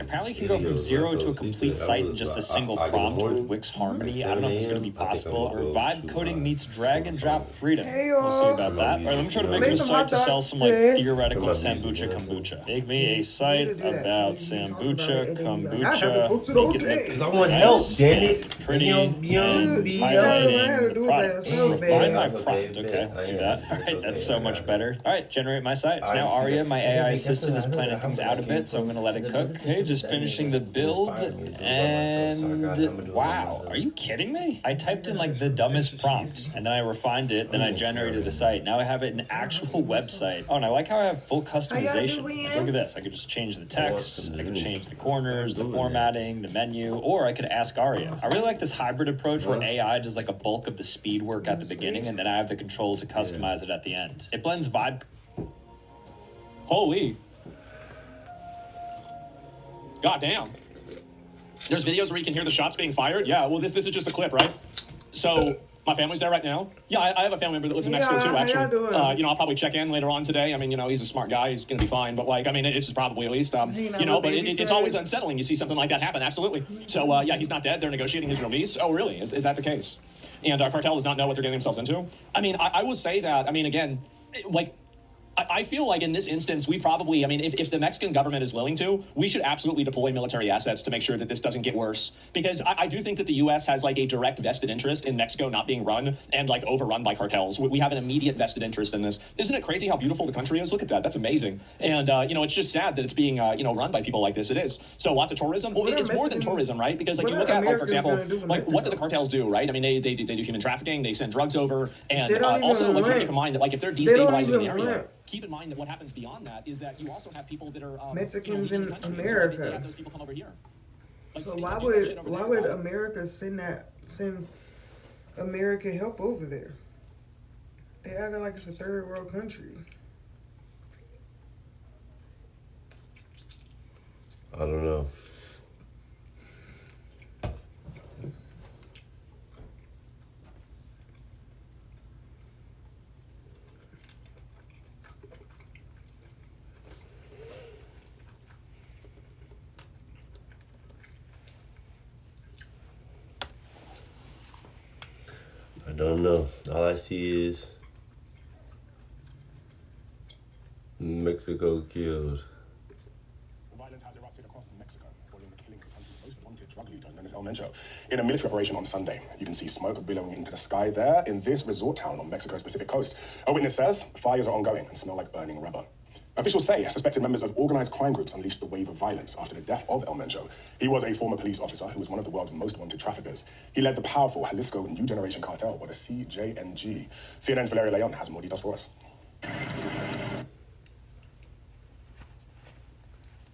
Apparently you can go from 0 to a complete site in just a single prompt with Wix Harmony. I don't know if it's going to be possible. Or vibe coding meets drag and drop freedom. We'll see about that. All right, let me try to make a site to sell some like theoretical kombucha. Make me a site about kombucha. Because I want help, damn it. Pretty highlighting the product. Refine my prompt. Okay, let's do that. All right, that's so much better. All right, generate my site. So now Aria, my AI assistant, is planning things out a bit, so I'm going to let it cook. Okay, just finishing the build, and wow, are you kidding me? I typed in like the dumbest prompt, and then I refined it, then I generated a site. Now I have it an actual website. Oh, and I like how I have full customization. Like, look at this. I could just change the text, I could change the corners, the formatting, the menu, or I could ask Aria. I really like this hybrid approach where AI does like a bulk of the speed work at the beginning, and then I have the control to customize it at the end. It blends vibe. Holy. God damn. There's videos where you can hear the shots being fired. Yeah, well, this is just a clip, right? So my family's there right now. Yeah, I have a family member that lives in Mexico too, actually. You know, I'll probably check in later on today. I mean, you know, he's a smart guy. He's going to be fine. But, like, I mean, it's just probably at least, you know, but it's always unsettling. You see something like that happen. Absolutely. So, yeah, he's not dead. They're negotiating his release. Oh, really? Is that the case? And cartel does not know what they're getting themselves into. I mean, I will say that, I mean, again, like, I feel like in this instance, we probably, I mean, if the Mexican government is willing to, we should absolutely deploy military assets to make sure that this doesn't get worse. Because I do think that the U.S. has like a direct vested interest in Mexico not being run and like overrun by cartels. We have an immediate vested interest in this. Isn't it crazy how beautiful the country is? Look at that. That's amazing. And, you know, it's just sad that it's being, you know, run by people like this. It is. So lots of tourism. Well, it's more than tourism, right? Because like you look at, like, for example, like what do the cartels do, right? I mean, they do human trafficking. They send drugs over. And also, like, keep in mind that like if they're destabilizing the area, keep in mind that what happens beyond that is that you also have people that are Mexicans you know, in country, America. so they have those people come over here. Like, so why would America send American help over there? They act like it's a third world country. I don't know. I don't know. All I see is Mexico killed. Violence has erupted across Mexico following the killing of the country's most wanted drug leader, known as El Mencho, in a military operation on Sunday. You can see smoke billowing into the sky there in this resort town on Mexico's Pacific coast. A witness says fires are ongoing and smell like burning rubber. Officials say suspected members of organized crime groups unleashed the wave of violence after the death of El Mencho. He was a former police officer who was one of the world's most wanted traffickers. He led the powerful Jalisco New Generation Cartel, or the CJNG. CNN's Valeria Leon has more details for us.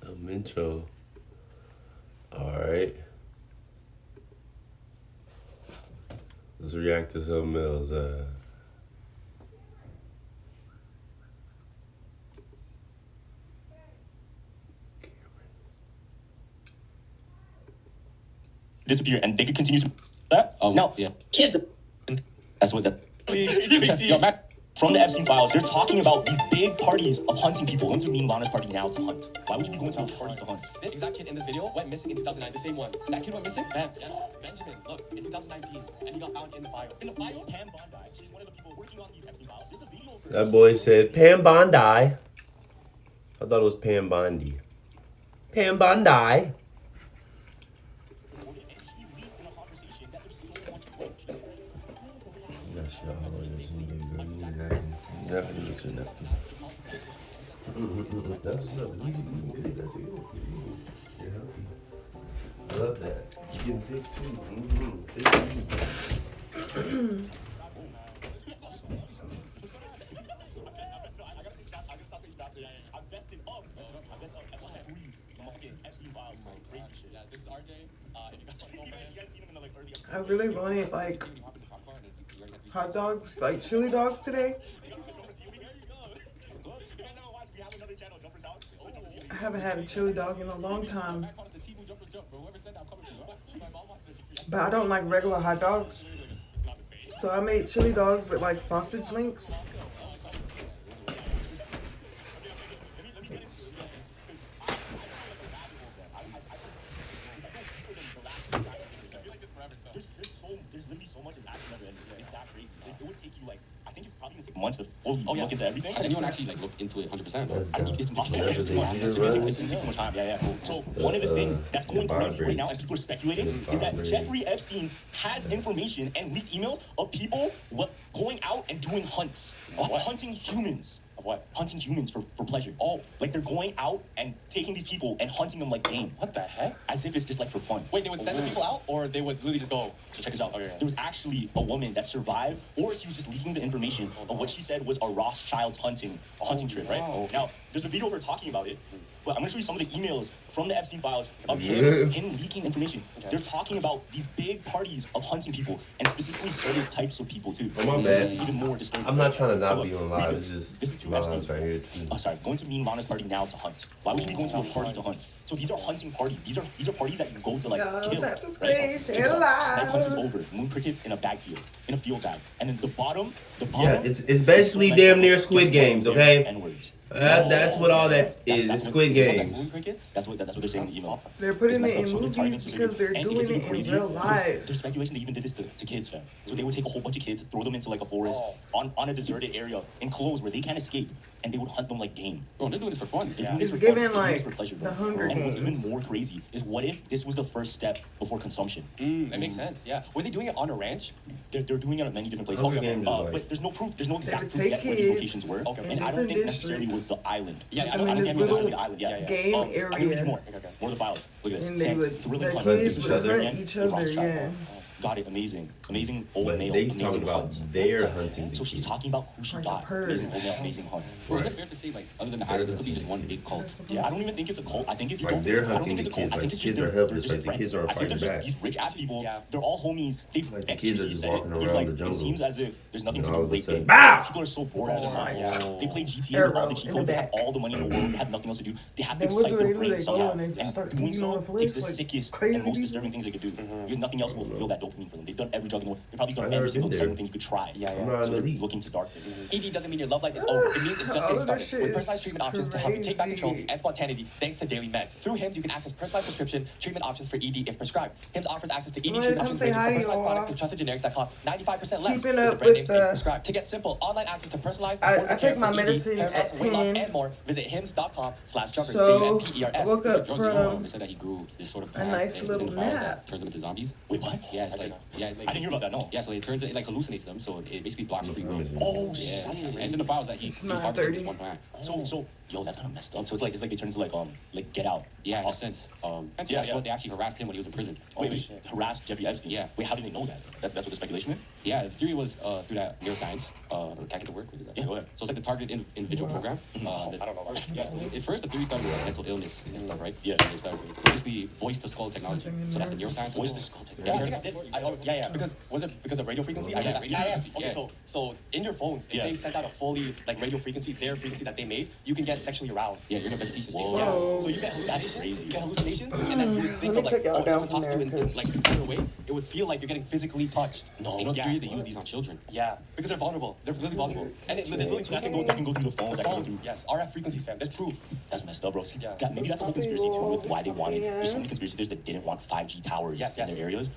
El Mencho. Alright. Let's react to something else. disappear, and they could continue to that. Now, kids. That's what that. From the Epstein files, they're talking about these big parties of hunting people. Going to mean Lana's party now to hunt. Why would you be going to a party to hunt? This exact kid in this video went missing in 2009. The same one. That kid went missing. Yes, Benjamin. Look, in 2019, and he got found in the fire. In the file, Pam Bondi. She's one of the people working on these Epstein files. There's a video of her. That boy said Pam Bondi. I thought it was Pam Bondi. Pam Bondi. Definitely listen to that. That's what's up. That's it. You're healthy. I love that. You're getting thick too. I really wanted like hot dogs, like chili dogs today. I haven't had a chili dog in a long time. But I don't like regular hot dogs. So I made chili dogs with like sausage links. Months to fully look into everything. How did anyone actually like look into it 100%? I mean, it's impossible. It's too much. It's too much time. Yeah. So one of the things that's going crazy right now, and people are speculating, is that Jeffrey Epstein has information and leaked emails of people going out and doing hunts, hunting humans. Of what? Hunting humans for pleasure. Oh, like they're going out and taking these people and hunting them like game. What the heck? As if it's just like for fun. Wait, they would send the people out, or they would literally just go? So check this out. There was actually a woman that survived, or she was just leaking the information of what she said was a Rothschild's hunting trip, right? Wow. Now, there's a video of her talking about it, but I'm gonna show you some of the emails from the Epstein files of him leaking information. Okay. They're talking about these big parties of hunting people, and specifically certain types of people too. Oh, my bad. It's even more disturbing. I'm not trying to not be on live. It's just my live's right here too. Oh, sorry. Going to mean Lana's party now to hunt. Why would you be going to a party to hunt? So these are hunting parties. These are parties that you go to like kill. Right? Snipe hunt is over. Moon crickets in a field bag, and then the bottom. Yeah, it's basically damn near Squid Games, okay? That's what all that is. It's Squid Games. That's what they're saying in the email. They're putting it in movies because they're doing it in real life. There's speculation they even did this to kids, fam. So they would take a whole bunch of kids, throw them into like a forest on a deserted area, enclosed where they can't escape, and they would hunt them like game. Bro, they're doing this for fun. It's giving like the Hunger Games. And what's even more crazy is what if this was the first step before consumption? That makes sense. Yeah. Were they doing it on a ranch? They're doing it at many different places. But there's no proof. There's no exact proof take yet where these kids locations were. And I don't think necessarily was the island. Yeah, I don't think necessarily the island. Game area. I can read more. More of the files. Look at this. And they would, the kids would hunt each other, yeah. Got it. Amazing old But male. they Amazing talking about hunt. their hunting. So she's talking about who she got. Amazing old male, amazing hunt. Well, is it fair to say, like, other than the island, this could be just one big cult? Yeah, I don't even think it's a cult. I think it's like they're hunting the kids. Like the kids are helpless. Like the kids aren't fighting back. These rich ass people. They're all homies. Like the kids are just walking around the jungle. It seems as if there's nothing to do late day. People are so bored out of their minds. They play GTA with all the cheat codes. They have all the money in the world. They have nothing else to do. They have to excite their brain somehow. And doing so takes the sickest and most disturbing things they could do. Because nothing else will fulfill that dopamine for them. They've done every drug in the world. They've probably done every single exciting thing you could try. So they're looking to dark things. ED doesn't mean your love life is over. It means it's just getting started. With personalized treatment options to help you take back control and spontaneity thanks to Daily Meds. Through HIMS, you can access personalized prescription treatment options for ED if prescribed. HIMS offers access to ED treatment options ranging from personalized products to trusted generics that cost 95% less Keeping than up the brand names with the- prescribed. To get simple online access to personalized I take my ED, medicine hair at loss, weight loss, 10. and more. Visit hims.com/jumpers. So, JUMPERS. I woke up from They said that he grew this sort of a nice little nap. turns them into zombies. Wait, what? Yeah, it's like I didn't hear about that. No. Yeah, so it turns it like hallucinates them, so it basically blocks free will. Oh Yeah, shit. and it's in the files that he's harvesting this one plant. So yo, that's kind of messed up. So it's like they turn to like Get Out. Yeah, in a sense. That's what they actually harassed him when he was in prison. Wait, harassed Jeffrey Epstein. Yeah. Wait, how do they know that? That's what the speculation is. Yeah, the theory was through that neuroscience. Can I get to work? Yeah, go ahead. So it's like the targeted individual program. I don't know. At first, the theory started with mental illness and stuff, right? Yeah. They started with basically voice to skull technology. So that's the neuroscience. Voice to skull technology. Yeah. Because was it because of radio frequency? Okay, so in your phones, if they sent out a fully like radio frequency, their frequency that they made, you can get get sexually aroused. Yeah, you're in a vegetation state. Yeah. So you get hallucinations. You get hallucinations, and then you would think of like, oh, if someone talks to you in like a further way, it would feel like you're getting physically touched. No, you know, they use these on children. Yeah, because they're vulnerable. They're really vulnerable. And there's literally that can go through the phones. That can go through. Yes, RF frequencies, fam. There's proof. That's messed up, bro. See, Yeah. maybe that's the whole conspiracy too with why they wanted. There's so many conspiracy theories that didn't want 5G towers in their areas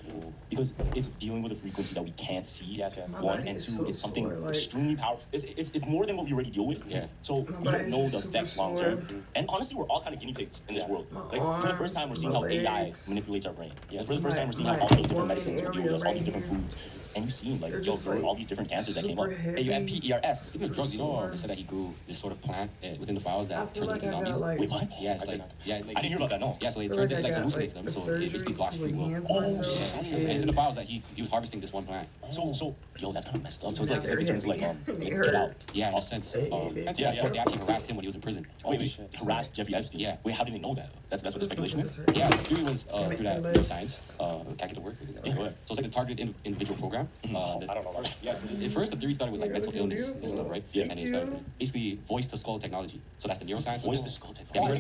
because it's dealing with a frequency that we can't see. Yes. One and two, it's something extremely powerful. It's more than what we already deal with. Yeah. So we don't know the effects long term. And honestly, we're all kind of guinea pigs in this world. Like for the first time, we're seeing how AI manipulates our brain. Yeah. For the first time, we're seeing how all these different medicines will deal with us, all these different foods. And you see, like, yo, there were all these different cancers that came up. Hey, you MPERS. Speaking of drugs, you know, they said that he grew this sort of plant within the files that turns into zombies. Wait, what? Yeah, it's like, I didn't hear about that, no. Yeah, so it turns into, like, hallucinates them, so it basically blocks free will. Oh, yeah. And it's in the files that he was harvesting this one plant. So, yo, that's kind of messed up. So it's like it turns like get out. Yeah, in a sense. That's why they actually harassed him when he was in prison. Wait, harassed Jeffrey Epstein? Yeah. Wait, how did they know that? That's what the speculation is? Yeah, the theory was through that neuroscience. Can I get to work? Yeah, go ahead. So it's like a targeted individual program. I don't know. Yeah, at first the theory started with like mental illness and stuff, right? Yeah. And it started basically voice to skull technology. So that's the neuroscience. Voice to skull technology.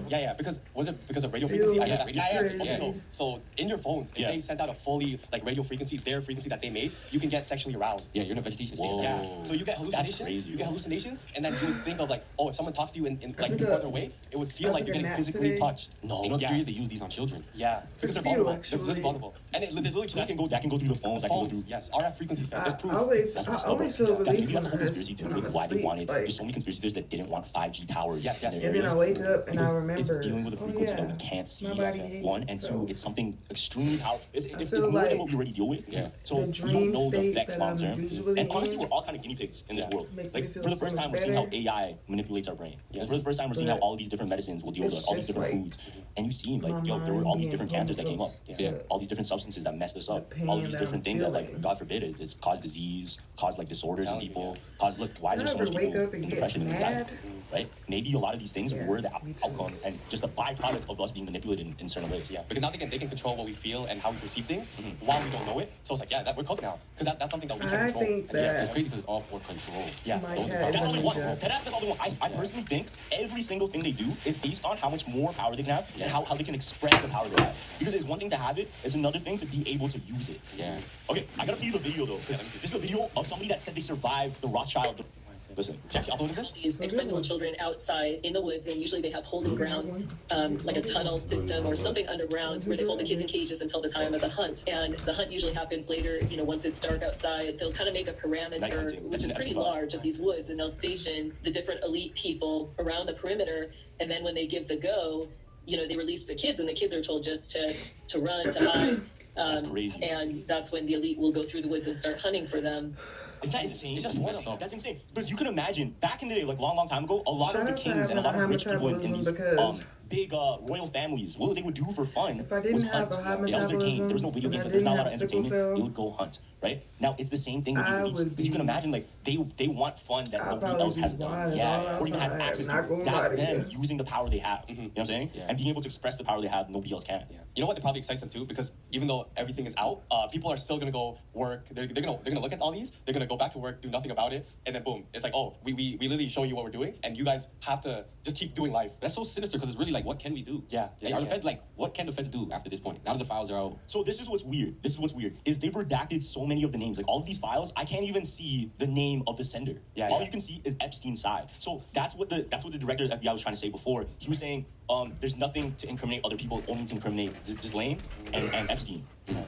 Yeah. Because was it because of radio frequency? Yeah. Okay, so in your phones, if they sent out a fully like radio frequency, their frequency that they made, you can get sexually aroused. Yeah, you're in a vegetation state. Yeah. So you get hallucinations. You get hallucinations, and then you would think of like, oh, if someone talks to you in like a further way, it would feel like you're getting physically touched. No. You know, theories they use these on children. Yeah. Because they're vulnerable. They're really vulnerable. And there's literally that can go through the phones. That can go through RF frequencies. There's proof. I always feel relief that's a whole when conspiracy too with why they wanted. There's so many conspiracy theories that didn't want 5G towers. And then I wake up and I remember. It's dealing with a frequency that we can't see. One and two, it's something extremely powerful. It's more than what we already deal with. Yeah. So we don't know the effects long term. And honestly, we're all kind of guinea pigs in this world. Like for the first time, we're seeing how AI manipulates our brain. For the first time, we're seeing how all these different medicines will deal with us, all these different foods. And you see, like, yo, there were all these different cancers that came up. Yeah. All these different substances that messed us up. All these different things that, like, God forbid, it's caused disease, caused like disorders in people. Look, why is there so much people with depression and anxiety? Right? Maybe a lot of these things were the outcome and just a byproduct of us being manipulated in certain ways. Yeah, because now they can control what we feel and how we perceive things while we don't know it. So it's like, we're cooked now because that's something that we can control. Think that it's crazy because it's all for control. Yeah, that's only one. That's only one. I personally think every single thing they do is based on how much more power they can have and how they can express the power they have. Because it's one thing to have it, it's another thing to be able to use it. Yeah. Okay, I gotta play you the video though. This is a video of somebody that said they survived the Rothschild. Listen, Jackie, upload this. These expendable children outside in the woods, and usually they have holding grounds, like a tunnel system or something underground where they hold the kids in cages until the time of the hunt. And the hunt usually happens later, once it's dark outside. They'll kind of make a parameter, which is pretty large, of these woods, and they'll station the different elite people around the perimeter. And then when they give the go, they release the kids, and the kids are told just to run, to hide. That's crazy. And that's when the elite will go through the woods and start hunting for them. Is that insane? It's just that's insane. Because you can imagine back in the day, like long time ago, a lot of the kings and a lot of rich people in these big royal families, what they would do for fun if I didn't have a high metabolism, there was no video games, there's not a lot of entertainment. They would go hunt, right? Now it's the same thing with these elites. Because you can imagine, like they want fun that nobody else has done, or even has access to. That's them using the power they have. You know what I'm saying? Yeah. And being able to express the power they have, nobody else can. Yeah. You know what? It probably excites them too, because even though everything is out, people are still gonna go work. They're gonna look at all these. They're gonna go back to work, do nothing about it, and then boom, it's like, oh, we literally show you what we're doing, and you guys have to just keep doing life. That's so sinister because it's really like, what can we do? Yeah. Are the feds what can the feds do after this point? Now that the files are out. So this is what's weird. Is they've redacted so many of the names. Like all of these files, I can't even see the name of the sender. All you can see is Epstein's side. So that's what the director of the FBI was trying to say before. He was saying there's nothing to incriminate other people, only to incriminate Ghislaine and Epstein.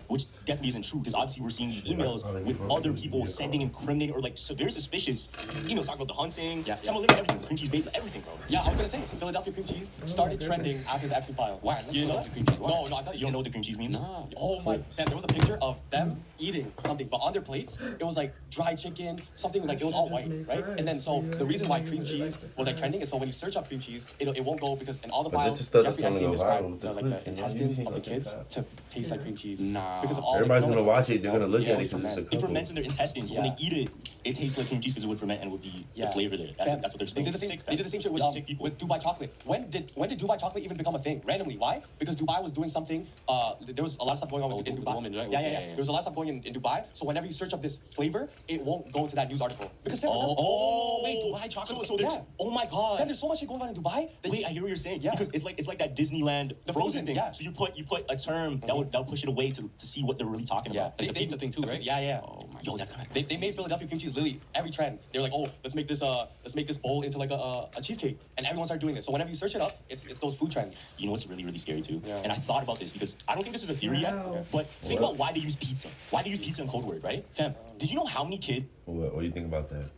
Which definitely isn't true, because obviously we're seeing these emails with other people sending incriminating or like very suspicious emails talking about the hunting, some of everything, cream cheese, everything, bro. Yeah, I was gonna say Philadelphia cream cheese started trending after the Epstein file. Why? You know the cream cheese. No, I thought you don't know what the cream cheese means. No. Oh my! Man, there was a picture of them eating something, but on their plates it was like dry chicken, something like it was all white, right? And then so the reason why cream cheese was like trending is so when you search up cream cheese, it won't go because in all the But files, just the stuff Jeffrey that's Epstein gonna go viral described with the the clip, you know, intestines you of the see kids that. to taste like cream cheese. Nah. Because of all Everybody's like, gonna watch it. They're gonna look yeah, at it because it's a ferment. It couple. ferments in their intestines. When they eat it, it tastes like cream cheese because it would ferment and would be the flavor there. That's what they're They saying. did the same. Sick, They did the same shit with, sick people. with Dubai chocolate. When did Dubai chocolate even become a thing? Randomly, why? Because Dubai was doing something. There was a lot of stuff going on in Dubai. woman, right? Yeah. There was a lot of stuff going in Dubai. So whenever you search up this flavor, it won't go into that news article. Because wait, Dubai chocolate. So there's, oh my god. Then there's so much shit going on in Dubai. Wait, I hear what you're saying. Yeah. Because it's like that Disneyland The frozen Frozen, thing. yeah. So you put a term that would push it away to see what they're really talking about. The pizza thing too, right? Yeah. Oh my Yo, that's kind of They made Philadelphia cream cheese literally every trend. They were like, oh, let's make this bowl into like a cheesecake, and everyone started doing it. So whenever you search it up, it's those food trends. You know what's really, really scary too? Yeah. And I thought about this because I don't think this is a theory yet, but think about why they use pizza. Why they use pizza in code word, right? Fam, did you know how many kids? What do you think about that?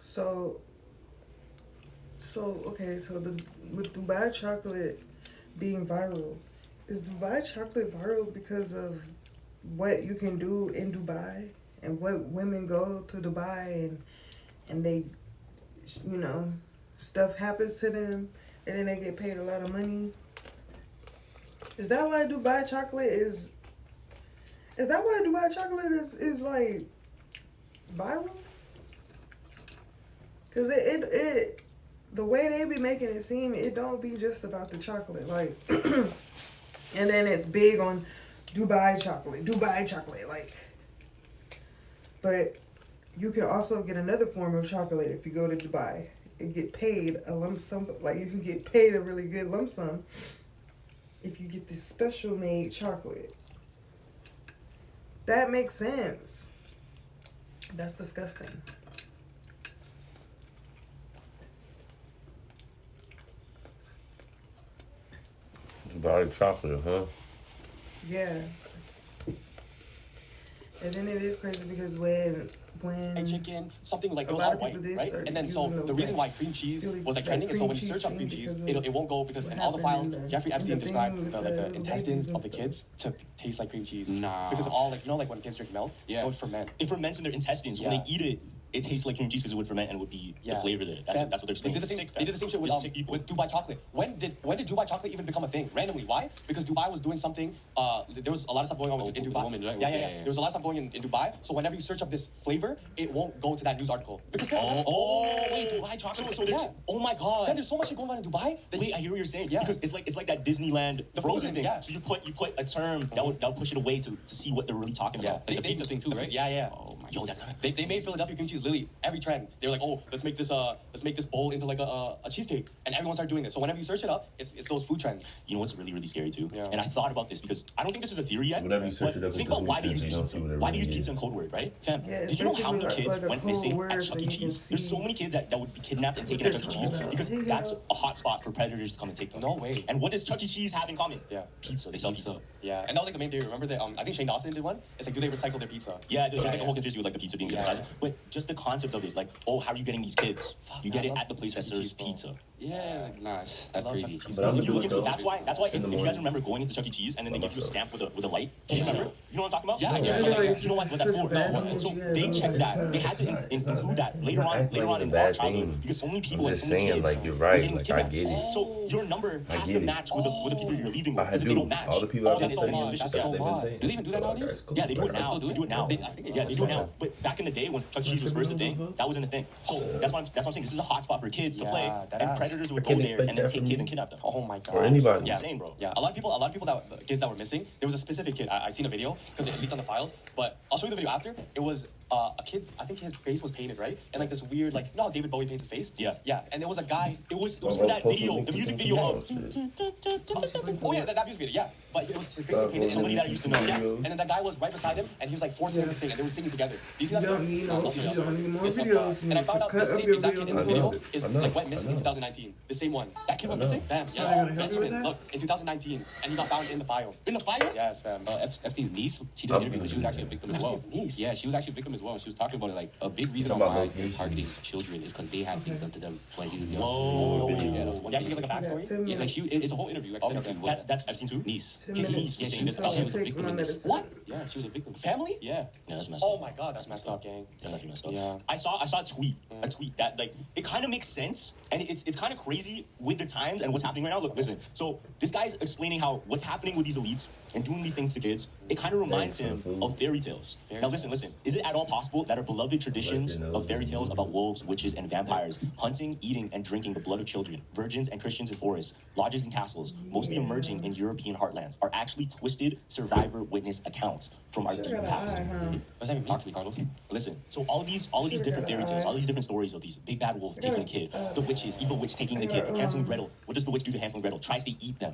So with Dubai chocolate being viral, is Dubai chocolate viral because of what you can do in Dubai and what women go to Dubai and they, you know, stuff happens to them and then they get paid a lot of money? Is that why Dubai chocolate is like viral? Cause it the way they be making it seem, it don't be just about the chocolate, like, and then it's big on Dubai chocolate, like. But you can also get another form of chocolate if you go to Dubai and get paid a lump sum, like you can get paid a really good lump sum if you get this special made chocolate. That makes sense. That's disgusting. Dubai chocolate, huh? Yeah. And then it is crazy because when chicken, something like a goes lot all of white, people did right? start And then so using the those, reason like, why cream cheese really, was like like, trending is so cream when you cheese search up thing cream cheese, because of it won't go because what in all the files, happened, Jeffrey Epstein and the described thing with the the intestines babies and of the stuff. kids to taste like cream cheese. Nah. Because of all like like when kids drink milk, it would ferment. It ferments in their intestines. When they eat it, it tastes like cream cheese because it would ferment and it would be the flavor there. That's what they're saying. They did the same shit with Dubai chocolate. When did Dubai chocolate even become a thing? Randomly, why? Because Dubai was doing something. There was a lot of stuff going on in Dubai. woman, right? Yeah. Yeah. There was a lot of stuff going in Dubai. So whenever you search up this flavor, it won't go to that news article. Because wait, Dubai chocolate. So there's, oh my god. Then there's so much shit going on in Dubai. Wait, I hear what you're saying. Yeah. Because it's like that Disneyland frozen thing. Yeah. So you put a term that would push it away to see what they're really talking about. The pizza thing too, right? Yeah. Oh my. Yo, that's kind of. They made Philadelphia cream cheese literally every trend. They were like, oh, let's make this bowl into like a cheesecake, and everyone started doing it. So whenever you search it up, it's those food trends. You know what's really, really scary too? Yeah. And I thought about this because I don't think this is a theory yet. Whenever you search but it up, think it about why they doesn't use make sense. pizza. You don't see what it Why they use really pizza is. in code word, right? Fam, Yeah, it's did you know how many basically kids like a went code missing word at so Chuck E. you can Cheese? There's so see many kids that would be kidnapped and taken what at Chuck E. they're Cheese talking because about. that's a hot spot for predators to come and take them. No way. And what does Chuck E. Cheese have in common? Yeah. Pizza. They sell pizza. Yeah, and that was like the main theory. Remember that? I think Shane Dawson did one. It's like, do they recycle their pizza? Yeah, there's like a whole conspiracy with like the pizza being different sizes. But just the concept of it, like, oh, how are you getting these kids? You get it at the place that serves pizza. Yeah, nice. That's crazy. If you look into it, that's why if you guys remember going into Chuck E. Cheese and then they give you a stamp with a light. Do you remember? You know what I'm talking about? Yeah. You know what that's for? No. So they checked that. They had to include that later on in our childhood because so many people and so many kids like, you're were right. getting Like, I kidnapped. get it. So your number has to match with the people you're leaving with. I Because if they do. don't match, All the people I've been that's so studying, suspicious. that's what they've been saying. Do they even do that nowadays? Yeah, they do it Right. now. They do it now. Yeah, they do it now. But back in the day when Chuck E. Cheese was first a thing, that wasn't a thing. So that's what I'm saying. This is a hot spot for kids to play, and predators would go there and then take kids and kidnap them. Oh my god. Or anybody. Yeah, insane, bro. Yeah, a lot of people kids that were missing. There was a specific kid. I seen a video because it leaked on the files. But I'll show you the video after. It was a kid. I think his face was painted, right? And like this weird, like, you know how David Bowie paints his face? Yeah. And there was a guy. It was from that video, the music video of. Oh yeah, that music video. Yeah, but it was his face was painted. Somebody that I used to know. Yes. And then that guy was right beside him, and he was like forcing him to sing, and they were singing together. Do you see that? You don't need more videos. And I found out the cut up same your exact kid in the videos. video is like went missing in 2019. The same one. That kid went missing. Bam. So they're gonna help you with Benjamin. that? Look, in 2019, and he got found in the file. In the fire? Yes, fam. Epstein's niece, she did an interview, but she was actually a victim as well. Epstein's niece? Yeah, she was actually a victim as well. She was talking about it like a big reason why they're targeting children is because they had things done to them when he was young. Whoa. Yeah, she gave like a backstory. Yeah, like it's a whole interview. That's Epstein too? Niece. His niece. Yeah, saying this about she was a victim in this. What? Yeah, she was a victim. Family? Yeah. Yeah, that's messed up. Oh my god, that's messed up, gang. That's actually messed up. Yeah. I saw a tweet that like it kind of makes sense and it's kind of crazy with the times and what's happening right now. Look, listen. So this guy's explaining how what's happening with these elites and doing these things to kids. It kind of reminds him of fairy tales. Now listen. Is it at all possible that our beloved traditions of fairy tales about wolves, witches, and vampires hunting, eating, and drinking the blood of children, virgins and Christians in forests, lodges and castles, mostly emerging in European heartlands, are actually twisted survivor witness accounts from our deep past? Let's have him talk to me, Carlos. Listen, so all of these different fairy tales, all these different stories of these big bad wolf taking a kid, the witches, evil witch taking the kid, Hansel and Gretel. What does the witch do to Hansel and Gretel? Tries to eat them.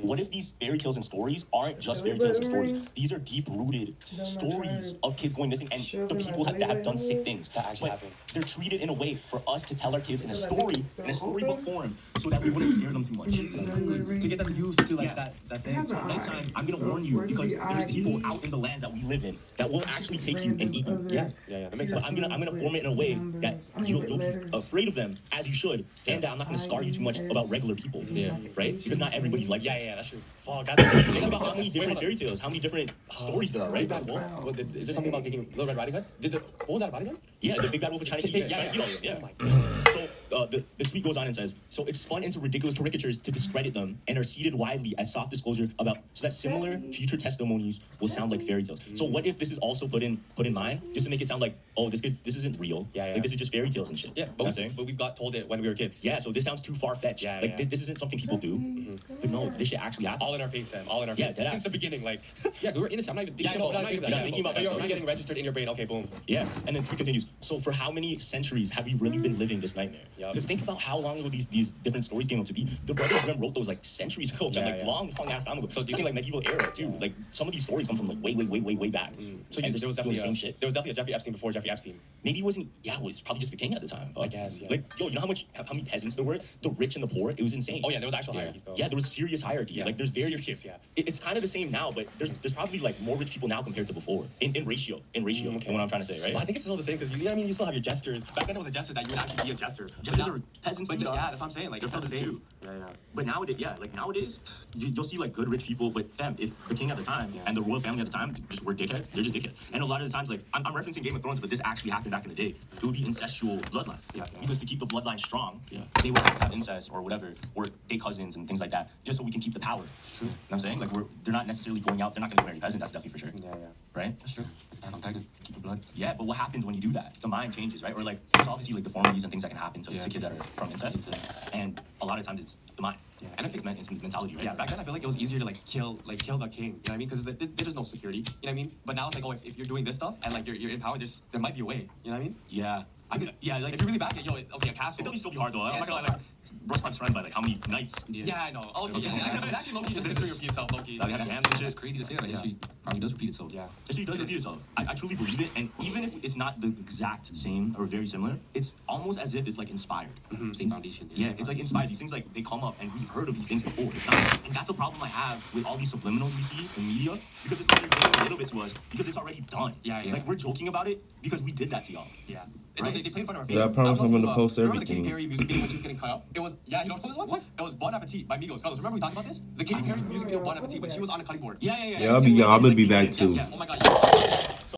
What if these fairy tales and stories aren't just fairy tales and stories? These are deep-rooted stories of kids going missing and the people that have done sick things. That actually happened. They're treated in a way for us to tell our kids in a storybook form, so that we wouldn't scare them too much. To get them used to that thing. So next time, I'm gonna warn you because there's people out in the lands that we live in that will actually take you and eat you. Yeah, that makes sense. But I'm gonna form it in a way that you'll be afraid of them as you should, and that I'm not gonna scar you too much about regular people. Yeah. Right? Because not everybody's like this. Yeah, that's true. Fuck, that's think about how many different fairy tales, how many different stories there are, right? Is there something about taking Little Red Riding Hood? What was that about again? Yeah, the big bad wolf trying to eat all of it. So the tweet goes on and says, so it's spun into ridiculous caricatures to discredit them and are seeded widely as soft disclosure about so that similar future testimonies will sound like fairy tales. So what if this is also put in mine just to make it sound like, oh, this isn't real. Like this is just fairy tales and shit. Yeah, but we got told it when we were kids. Yeah, so this sounds too far fetched. This isn't something people do. But no, this shit actually happens. All in our face, fam. All in our face. Yeah, since the beginning, like we were innocent. I'm not even thinking about that. You're not getting registered in your brain. Okay, boom. Yeah, and then tweet continues. So for how many centuries have we really been living this nightmare? Because think about how long ago these different stories came up to be. The Brothers Grimm wrote those like centuries ago, long ass time ago. So do you think like medieval era too? Like some of these stories come from like way back. So there was definitely the same shit. There was definitely a Jeffrey Epstein before Jeffrey Epstein. Maybe it wasn't. Yeah, it was probably just the king at the time. I guess. Yeah. Like yo, you know how many peasants there were? The rich and the poor. It was insane. Oh yeah, there was actual hierarchies though. Yeah, there was serious hierarchy. Yeah. Like there's very serious. Yeah. It's kind of the same now, but there's probably like more rich people now compared to before in ratio. Okay. What I'm trying to say, right? But I think it's still the same because you know what I mean. You still have your jesters. Back then it was a jester that you would actually be a jester. Jesters are peasants. But yeah, that's what I'm saying. Like it's still the same. Yeah. But nowadays, you'll see like good rich people. But fam, if the king at the time and the royal family at the time just were dickheads, they're just dickheads. And a lot of the times, like I'm referencing Game of Thrones, but this actually happened back in the day. It would be incestual bloodline. Yeah. Because to keep the bloodline strong, they would have to have incest or whatever, or they cousins and things like that, just so we can keep the power. It's true. You know what I'm saying? Like they're not necessarily going out. They're not going to marry peasant. That's definitely for sure. Yeah. Right. That's true. I'm taking keep the blood. Yeah, but what happens when you do that? The mind changes, right? Or like there's obviously like deformities and things that can happen to kids that are from incest, and a lot of times it's the mind. Yeah. And it's mentality, right? Yeah, back then I feel like it was easier to like kill the king. You know what I mean? Because there's no security. You know what I mean? But now it's like, oh, if you're doing this stuff and like you're in power, there might be a way. You know what I mean? Yeah. Like if you really back it, a castle. It'll still be hard though. I'm not gonna like Russ Park's surrounded by like how many knights? Yeah, I know. Oh, okay. It's actually low-key just history repeats itself, low-key. It's crazy to say that history probably does repeat itself. Yeah. History does repeat itself. I truly believe it, and even if it's not the exact same or very similar, it's almost as if it's like inspired. Same foundation. Yeah, it's like inspired. These things like they come up and we've heard of these things before. It's not, and that's the problem I have with all these subliminals we see in media, because it's either getting a little bit to us because it's already done. Yeah. Like we're joking about it because we did that to y'all. Yeah. Right? They played in front of our face. Yeah, I promise I'm gonna post remember everything. the Katy Perry music video when she was getting cut up? It was, you know what? It was Bon Appetit by Migos. Carlos, remember we talked about this? The Katy Perry music video Bon Appetit when she was on a cutting board. Yeah. Yeah, I'm gonna be back too. Yeah.